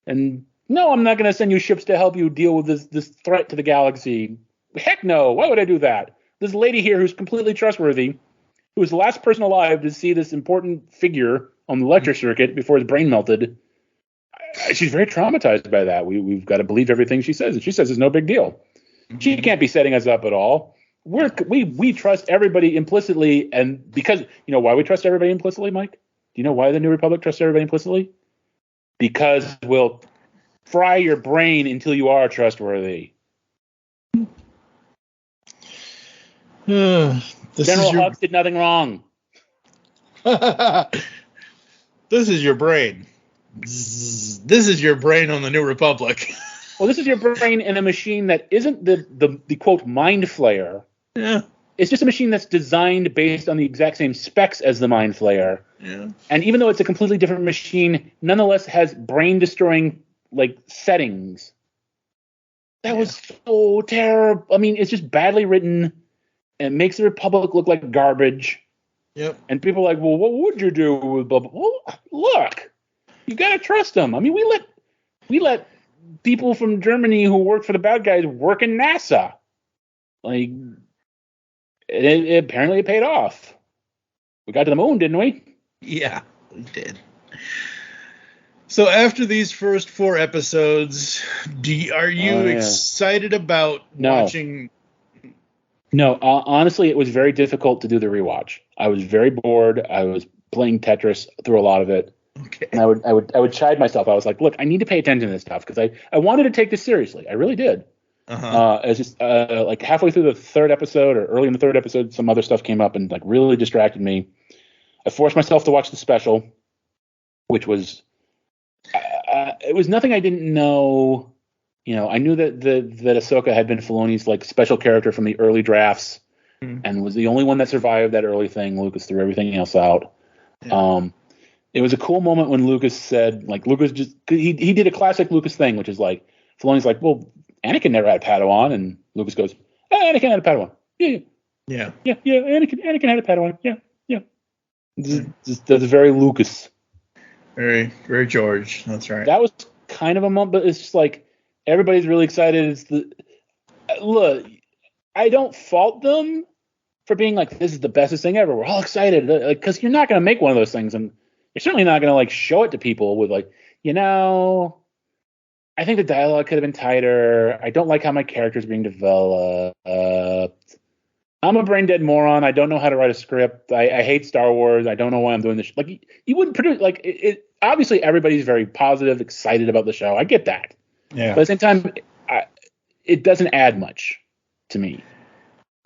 And no, I'm not going to send you ships to help you deal with this threat to the galaxy. Heck no. Why would I do that? This lady here who's completely trustworthy, who was the last person alive to see this important figure on the lecture circuit before his brain melted. She's very traumatized by that. We've got to believe everything she says. And she says it's no big deal. She can't be setting us up at all. We trust everybody implicitly. And because, you know why we trust everybody implicitly, Mike? Do you know why the New Republic trusts everybody implicitly? Because we'll fry your brain until you are trustworthy. General Hux did nothing wrong. This is your brain. This is your brain on the New Republic. Well, this is your brain in a machine that isn't the quote mind flayer. Yeah. It's just a machine that's designed based on the exact same specs as the mind flayer. Yeah. And even though it's a completely different machine, nonetheless has brain destroying like settings. That was so terrible. I mean, it's just badly written. And makes the Republic look like garbage. Yep. And people are like, well, what would you do with blah, blah? Well, look, you gotta trust them. I mean, we let people from Germany who worked for the bad guys work in NASA. Like, it apparently it paid off. We got to the moon, didn't we? Yeah, we did. So after these first 4 episodes, are you excited about watching? No, honestly, it was very difficult to do the rewatch. I was very bored. I was playing Tetris through a lot of it. Okay. And I would chide myself. I was like, look, I need to pay attention to this stuff because I wanted to take this seriously. I really did. It's just like halfway through the 3rd episode or early in the 3rd episode, some other stuff came up and like really distracted me. I forced myself to watch the special, which was it was nothing I didn't know. You know, I knew that Ahsoka had been Filoni's like special character from the early drafts, and was the only one that survived that early thing. Lucas threw everything else out. Yeah. It was a cool moment when Lucas said, like, Lucas just he did a classic Lucas thing, which is like Filoni's like, well, Anakin never had a Padawan, and Lucas goes, Anakin had a Padawan. Yeah. Anakin had a Padawan. Yeah. That's very Lucas. Very, very George. That's right. That was kind of a moment, but it's just like. Everybody's really excited. Look, I don't fault them for being like, this is the bestest thing ever. We're all excited. Because you're not going to make one of those things. And you're certainly not going to like show it to people with like, I think the dialogue could have been tighter. I don't like how my character's being developed. I'm a brain dead moron. I don't know how to write a script. I hate Star Wars. I don't know why I'm doing this. Like, you wouldn't produce, like, obviously everybody's very positive, excited about the show. I get that. Yeah. But at the same time, it doesn't add much to me.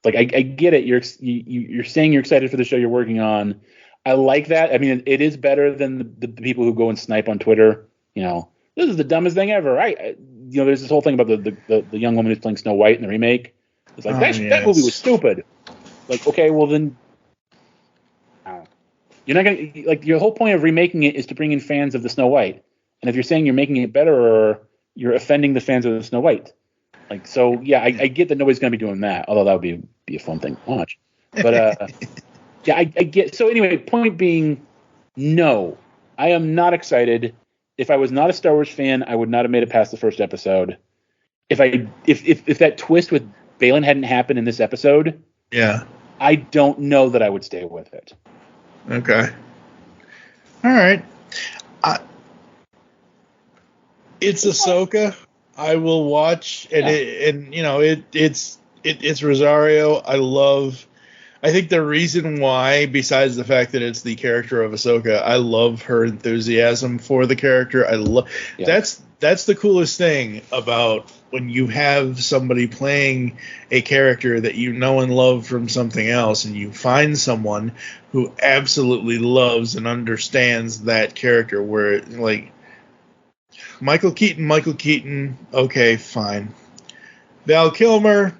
Like I get it. You're saying you're excited for the show you're working on. I like that. I mean, it is better than the people who go and snipe on Twitter. You know, this is the dumbest thing ever. There's this whole thing about the young woman who's playing Snow White in the remake. It's like that movie was stupid. Like, okay, well then, I don't know. You're not gonna like your whole point of remaking it is to bring in fans of the Snow White. And if you're saying you're making it better, you're offending the fans of the Snow White. Like, so yeah, I get that nobody's gonna be doing that. Although that would be a fun thing to watch. But yeah, I get. So anyway, point being, no, I am not excited. If I was not a Star Wars fan, I would not have made it past the first episode. If that twist with Baylan hadn't happened in this episode, yeah, I don't know that I would stay with it. Okay. All right. It's Ahsoka. I will watch, and it's Rosario. I think the reason why, besides the fact that it's the character of Ahsoka, I love her enthusiasm for the character. That's the coolest thing about when you have somebody playing a character that you know and love from something else, and you find someone who absolutely loves and understands that character. Where like Michael Keaton, okay, fine. Val Kilmer,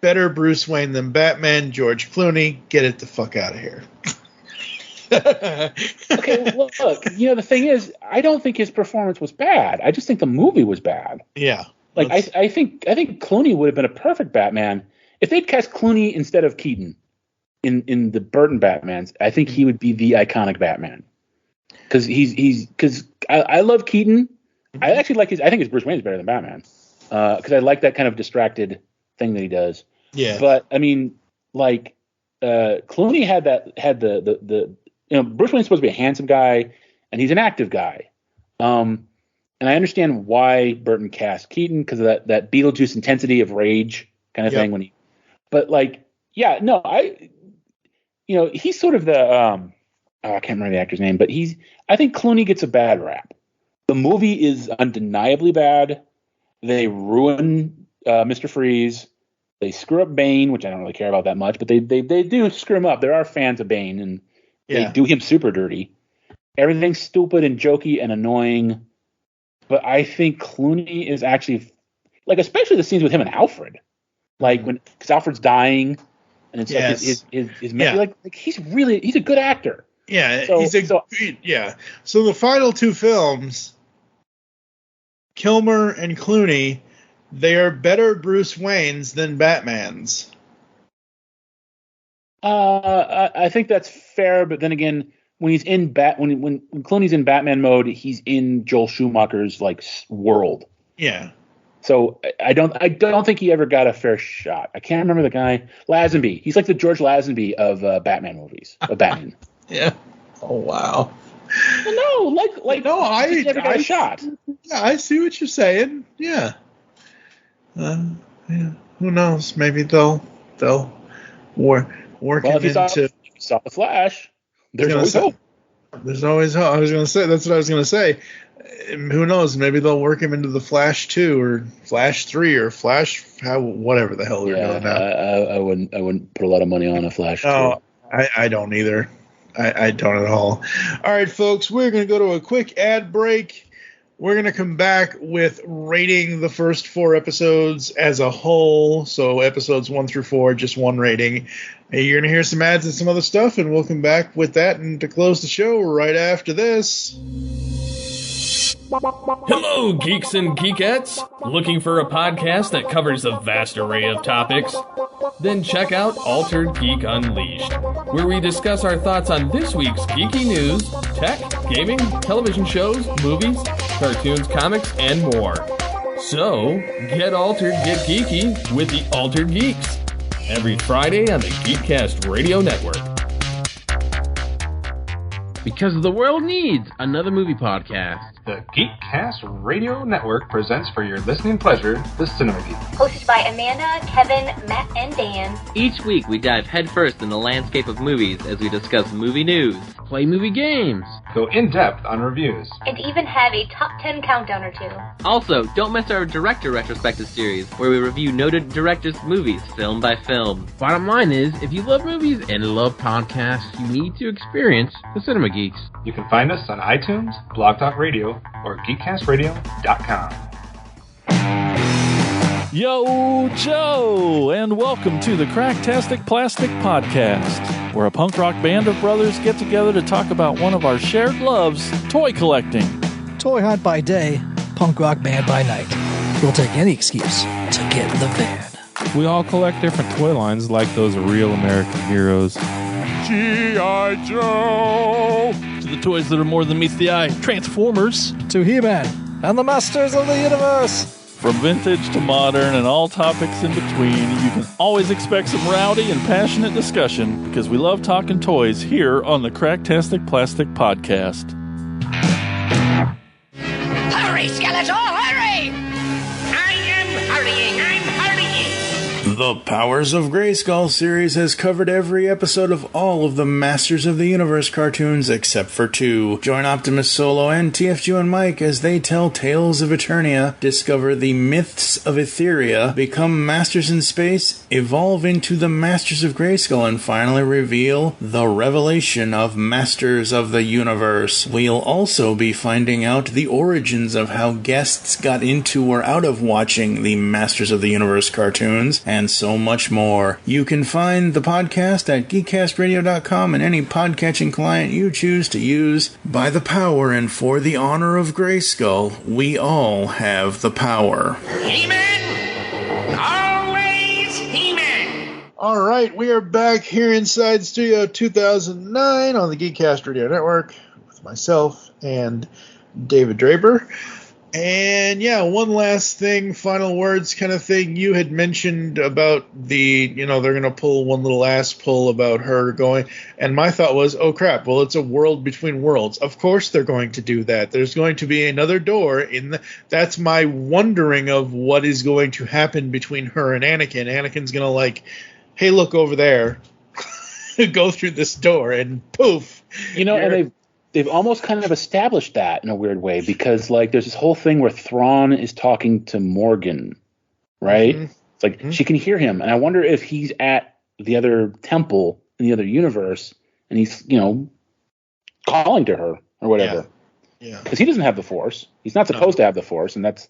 better Bruce Wayne than Batman. George Clooney, get it the fuck out of here. Okay, look, the thing is, I don't think his performance was bad. I just think the movie was bad. Yeah. Like I think Clooney would have been a perfect Batman if they'd cast Clooney instead of Keaton in the Burton Batmans. I think he would be the iconic Batman because I love Keaton. I actually like I think his Bruce Wayne is better than Batman because I like that kind of distracted thing that he does. Yeah. But I mean, like Clooney had the Bruce Wayne's supposed to be a handsome guy and he's an active guy. And I understand why Burton cast Keaton because of that Beetlejuice intensity of rage kind of thing but like, yeah, no, he's sort of the I can't remember the actor's name, but I think Clooney gets a bad rap. The movie is undeniably bad. They ruin Mr. Freeze. They screw up Bane, which I don't really care about that much, but they do screw him up. There are fans of Bane, and they do him super dirty. Everything's stupid and jokey and annoying. But I think Clooney is actually, like, especially the scenes with him and Alfred, like because Alfred's dying, and it's like his like he's a good actor. Yeah, So the final two films, Kilmer and Clooney, they are better Bruce Waynes than Batmans. I think that's fair, but then again, when he's in when Clooney's in Batman mode, he's in Joel Schumacher's like world. Yeah. So I don't think he ever got a fair shot. I can't remember the guy. Lazenby. He's like the George Lazenby of Batman movies. Of Batman. Yeah. Oh wow. Well, no, I never got a shot. Yeah, I see what you're saying. Yeah. Yeah. Who knows? Maybe they'll work if you saw the Flash. There's always hope. There's always hope. I was going to say that's what I was going to say. Who knows? Maybe they'll work him into the Flash 2 or Flash 3 or Flash whatever the hell they're doing now. I wouldn't put a lot of money on a Flash 2. No, I don't either. I don't at all. All right, folks, we're going to go to a quick ad break. We're going to come back with rating the first 4 episodes as a whole. So episodes 1 through 4, just one rating. You're going to hear some ads and some other stuff, and we'll come back with that and to close the show right after this. Hello, geeks and geekettes! Looking for a podcast that covers a vast array of topics? Then check out Altered Geek Unleashed, where we discuss our thoughts on this week's geeky news, tech, gaming, television shows, movies, cartoons, comics, and more. So, get altered, get geeky with the Altered Geeks. Every Friday on the Geekcast Radio Network. Because the world needs another movie podcast. The Geekcast Radio Network presents for your listening pleasure the Cinema Geek. Hosted by Amanda, Kevin, Matt, and Dan. Each week we dive headfirst in the landscape of movies as we discuss movie news, play movie games, go in-depth on reviews, and even have a top 10 countdown or two. Also, don't miss our Director Retrospective series, where we review noted directors' movies, film by film. Bottom line is, if you love movies and love podcasts, you need to experience the Cinema Geeks. You can find us on iTunes, Blog Talk Radio, or GeekCastRadio.com. Yo, Joe, and welcome to the Cracktastic Plastic Podcast, where a punk rock band of brothers get together to talk about one of our shared loves, toy collecting. Toy hunt by day, punk rock band by night. We'll take any excuse to get in the van. We all collect different toy lines like those real American heroes. G.I. Joe! To the toys that are more than meets the eye, Transformers. To He-Man and the Masters of the Universe. From vintage to modern and all topics in between, you can always expect some rowdy and passionate discussion because we love talking toys here on the Cracktastic Plastic Podcast. Hurry, Skeletor, hurry! I am hurrying, I'm hurrying! The Powers of Grayskull series has covered every episode of all of the Masters of the Universe cartoons except for 2. Join Optimus Solo and TFG1Mike as they tell tales of Eternia, discover the myths of Etheria, become masters in space, evolve into the Masters of Grayskull, and finally reveal the revelation of Masters of the Universe. We'll also be finding out the origins of how guests got into or out of watching the Masters of the Universe cartoons, and so much more. You can find the podcast at geekcastradio.com and any podcatching client you choose to use. By the power and for the honor of Grayskull, we all have the power. He-Man! Always He-Man! All right, we are back here inside Studio 2009 on the Geekcast Radio Network with myself and David Draper. And yeah, one last thing, final words kind of thing. You had mentioned about they're going to pull one little ass pull about her going. And my thought was, oh crap, well, it's a world between worlds. Of course they're going to do that. There's going to be another door that's my wondering of what is going to happen between her and Anakin. Anakin's going to hey, look over there, go through this door and poof. And they've almost kind of established that in a weird way because there's this whole thing where Thrawn is talking to Morgan, right? Mm-hmm. It's like she can hear him, and I wonder if he's at the other temple in the other universe and he's calling to her or whatever. Yeah. Because he doesn't have the Force. He's not supposed to have the Force, and that's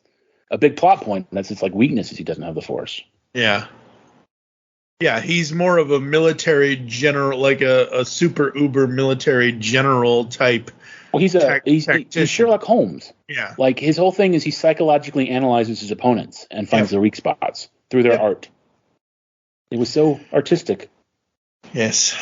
a big plot point. That's his weakness is he doesn't have the Force. Yeah. Yeah, he's more of a military general, a super uber military general type. Well, he's Sherlock Holmes. Yeah. His whole thing is he psychologically analyzes his opponents and finds their weak spots through their art. It was so artistic. Yes.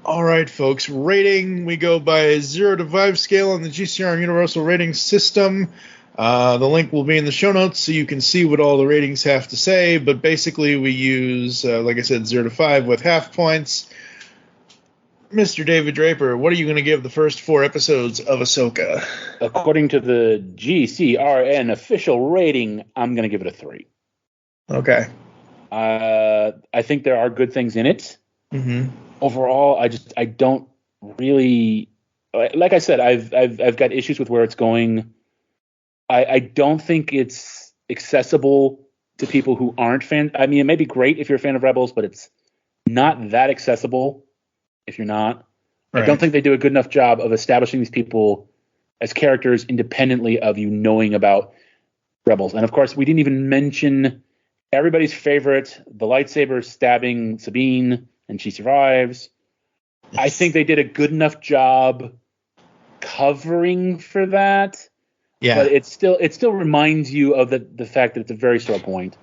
All right, folks. Rating, we go by a 0 to 5 scale on the GCRN Universal Rating System. The link will be in the show notes so you can see what all the ratings have to say, but basically we use, like I said, 0 to 5 with half points. Mr. David Draper, what are you going to give the first 4 episodes of Ahsoka? According to the GCRN official rating, I'm going to give it a 3. Okay. I think there are good things in it. Mm-hmm. Overall, I don't really, like I said, I've got issues with where it's going. I don't think it's accessible to people who aren't fans. I mean, it may be great if you're a fan of Rebels, but it's not that accessible if you're not. Right. I don't think they do a good enough job of establishing these people as characters independently of you knowing about Rebels. And, of course, we didn't even mention everybody's favorite, the lightsaber stabbing Sabine, and she survives. Yes. I think they did a good enough job covering for that. Yeah, but it still reminds you of the fact that it's a very sore point,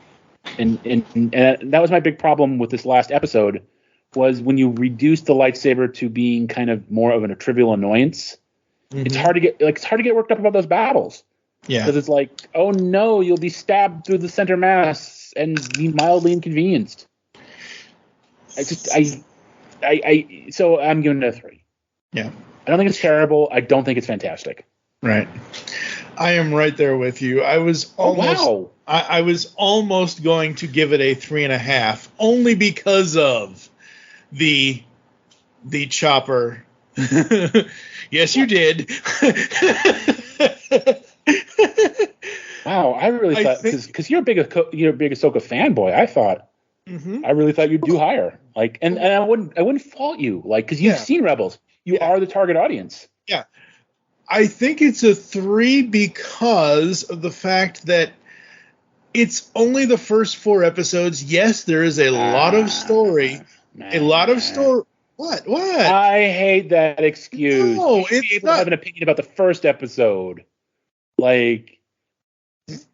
and that was my big problem with this last episode, was when you reduce the lightsaber to being kind of more of a trivial annoyance. Mm-hmm. It's hard to get worked up about those battles. Yeah, because it's oh no, you'll be stabbed through the center mass and be mildly inconvenienced. So I'm giving it a 3. Yeah, I don't think it's terrible. I don't think it's fantastic. Right. I am right there with you. I was almost I was almost going to give it a 3.5, only because of the chopper Yes, you did. Wow, I really thought because you're a big Ahsoka fanboy. I thought I really thought you'd do higher. Like, and I wouldn't fault you. Like, because you've seen Rebels, you are the target audience. Yeah, I think it's a 3 because of the fact that it's only the first 4 episodes. Yes, there is a lot of story. A lot of story. What? I hate that excuse. No, you should be able to have an opinion about the first episode. Like, just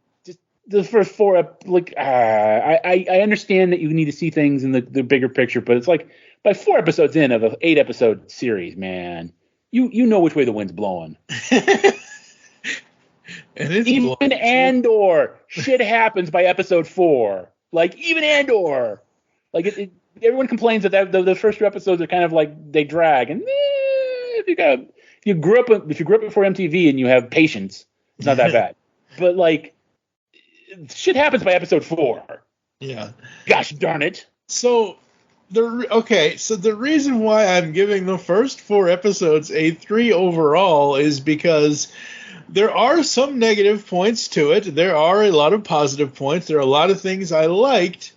the first 4. Like, I understand that you need to see things in the bigger picture, but it's like by 4 episodes in of an 8-episode series, man, you know which way the wind's blowing. Even Andor, shit happens by episode 4. Like, even Andor, like everyone complains that the first 2 episodes are kind of like they drag. And if you grew up before MTV and you have patience, it's not that bad. But like, shit happens by episode 4. Yeah. Gosh darn it. So the reason why I'm giving the first 4 episodes a 3 overall is because there are some negative points to it. There are a lot of positive points. There are a lot of things I liked.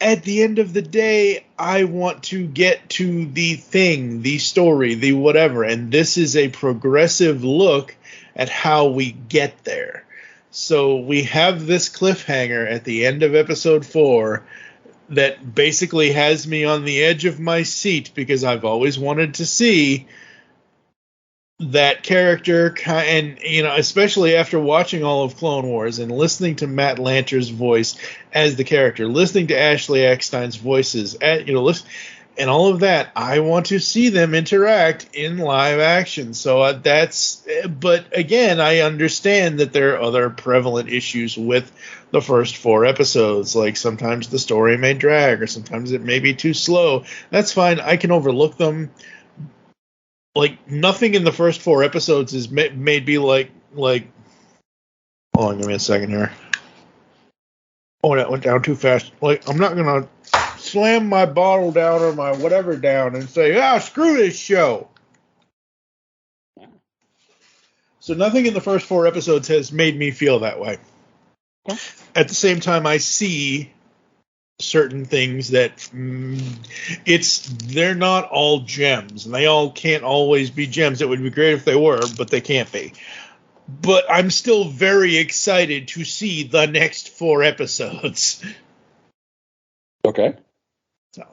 At the end of the day, I want to get to the thing, the story, the whatever. And this is a progressive look at how we get there. So we have this cliffhanger at the end of episode 4 that basically has me on the edge of my seat because I've always wanted to see that character, and especially after watching all of Clone Wars and listening to Matt Lanter's voice as the character, listening to Ashley Eckstein's voices, and all of that, I want to see them interact in live action. So but again, I understand that there are other prevalent issues with the first 4 episodes. Like, sometimes the story may drag, or sometimes it may be too slow. That's fine. I can overlook them. Like, nothing in the first 4 episodes is made me like. Hold on, give me a second here. Oh, that went down too fast. Like, I'm not gonna slam my bottle down or my whatever down and say, screw this show. So nothing in the first 4 episodes has made me feel that way. Okay. At the same time, I see certain things that they're not all gems, and they all can't always be gems. It would be great if they were, but they can't be. But I'm still very excited to see the next 4 episodes. Okay. So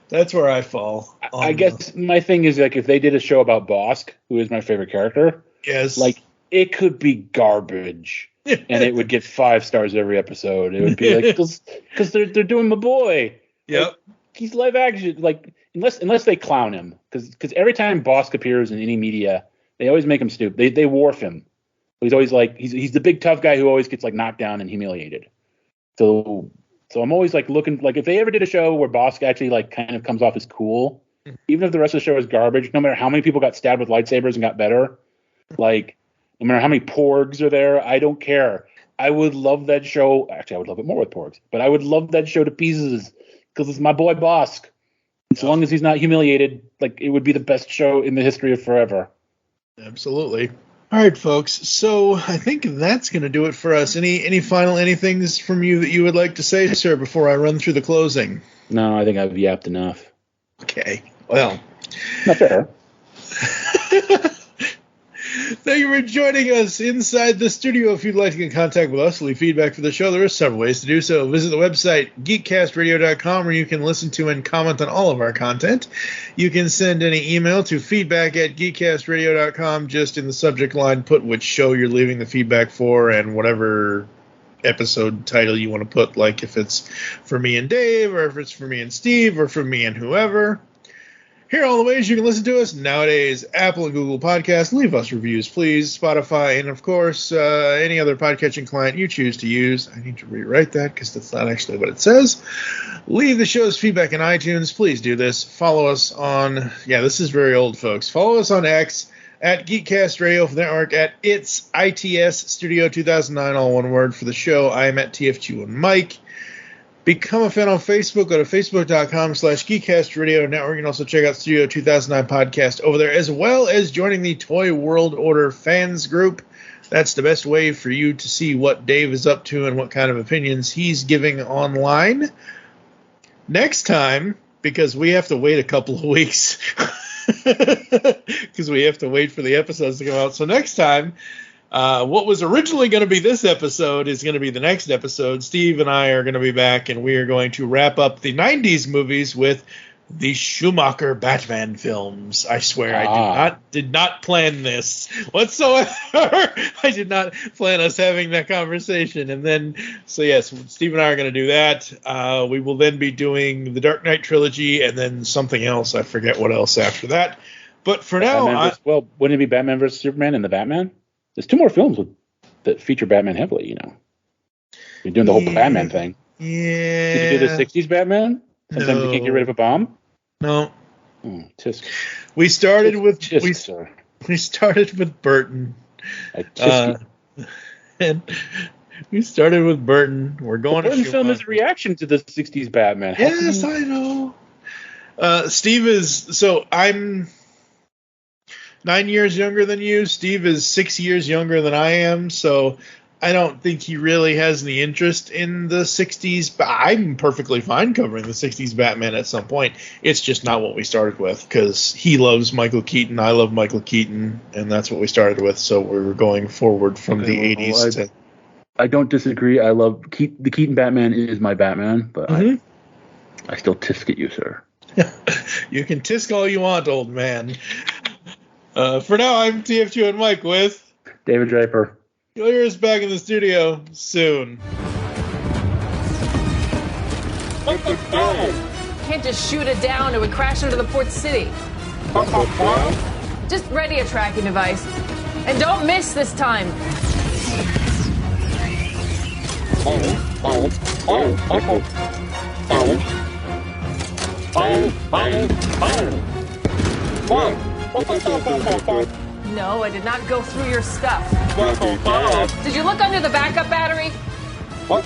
that's where I fall. I guess my thing is, like, if they did a show about Bosk, who is my favorite character, yes, like, it could be garbage. And it would get 5 stars every episode. It would be like, because they're doing my boy. Yep. Like, he's live action. Like, unless they clown him, because every time Bosk appears in any media, they always make him stupid. They wharf him. He's always like he's the big tough guy who always gets like knocked down and humiliated. So I'm always like looking, like, if they ever did a show where Bosk actually like kind of comes off as cool, even if the rest of the show is garbage, no matter how many people got stabbed with lightsabers and got better, like, no matter how many porgs are there, I don't care. I would love that show. Actually, I would love it more with porgs, but I would love that show to pieces because it's my boy Bosk. As long as he's not humiliated, like, it would be the best show in the history of forever. Absolutely. All right, folks. So I think that's going to do it for us. Any final anythings from you that you would like to say, sir, before I run through the closing? No, I think I've yapped enough. Okay. Well, not fair. Thank you for joining us inside the studio. If you'd like to get in contact with us, leave feedback for the show, there are several ways to do so. Visit the website, geekcastradio.com, where you can listen to and comment on all of our content. You can send any email to feedback@geekcastradio.com. Just in the subject line, put which show you're leaving the feedback for and whatever episode title you want to put, like if it's for me and Dave, or if it's for me and Steve, or for me and whoever. Here are all the ways you can listen to us nowadays: Apple and Google Podcasts. Leave us reviews, please. Spotify, and of course, any other podcatching client you choose to use. I need to rewrite that because that's not actually what it says. Leave the show's feedback in iTunes. Please do this. Follow us on, this is very old, folks. Follow us on X at Geekcast Radio for the network, at ITS Studio 2009, all one word. For the show, I am at TFG1Mike. Become a fan on Facebook. Go to facebook.com/Geekcast Radio Network. You can also check out Studio 2009 Podcast over there, as well as joining the Toy World Order fans group. That's the best way for you to see what Dave is up to and what kind of opinions he's giving online. Next time, because we have to wait a couple of weeks, because we have to wait for the episodes to come out. So next time, what was originally going to be this episode is going to be the next episode. Steve and I are going to be back, and we are going to wrap up the 90s movies with the Schumacher Batman films. I swear I did not plan this whatsoever. I did not plan us having that conversation. And then, so yes, Steve and I are going to do that. We will then be doing the Dark Knight trilogy and then something else. I forget what else after that. But for now, well, wouldn't it be Batman versus Superman and the Batman? There's 2 more films that feature Batman heavily, you know. You're doing the whole Batman thing. Yeah. Did you do the 60s Batman? Sometimes you can't get rid of a bomb? No. Oh, tisk. We started with tisk, we started with Burton. And we started with Burton. We're going to Burton film is a reaction to the 60s Batman. Yes, I know. Steve is I'm 9 years younger than you. Steve is 6 years younger than I am, so I don't think he really has any interest in the 60s. But I'm perfectly fine covering the 60s Batman at some point. It's just not what we started with, because he loves Michael Keaton, I love Michael Keaton, and that's what we started with. So we're going forward from the 80s. I don't disagree. I love the Keaton Batman is my Batman, but I still tisk at you, sir. You can tisk all you want, old man. For now, I'm TFG1Mike with David Draper. You'll hear us back in the studio soon. Can't just shoot it down, it would crash into the port city. Just ready a tracking device. And don't miss this time. No, I did not go through your stuff. Did you look under the backup battery? What?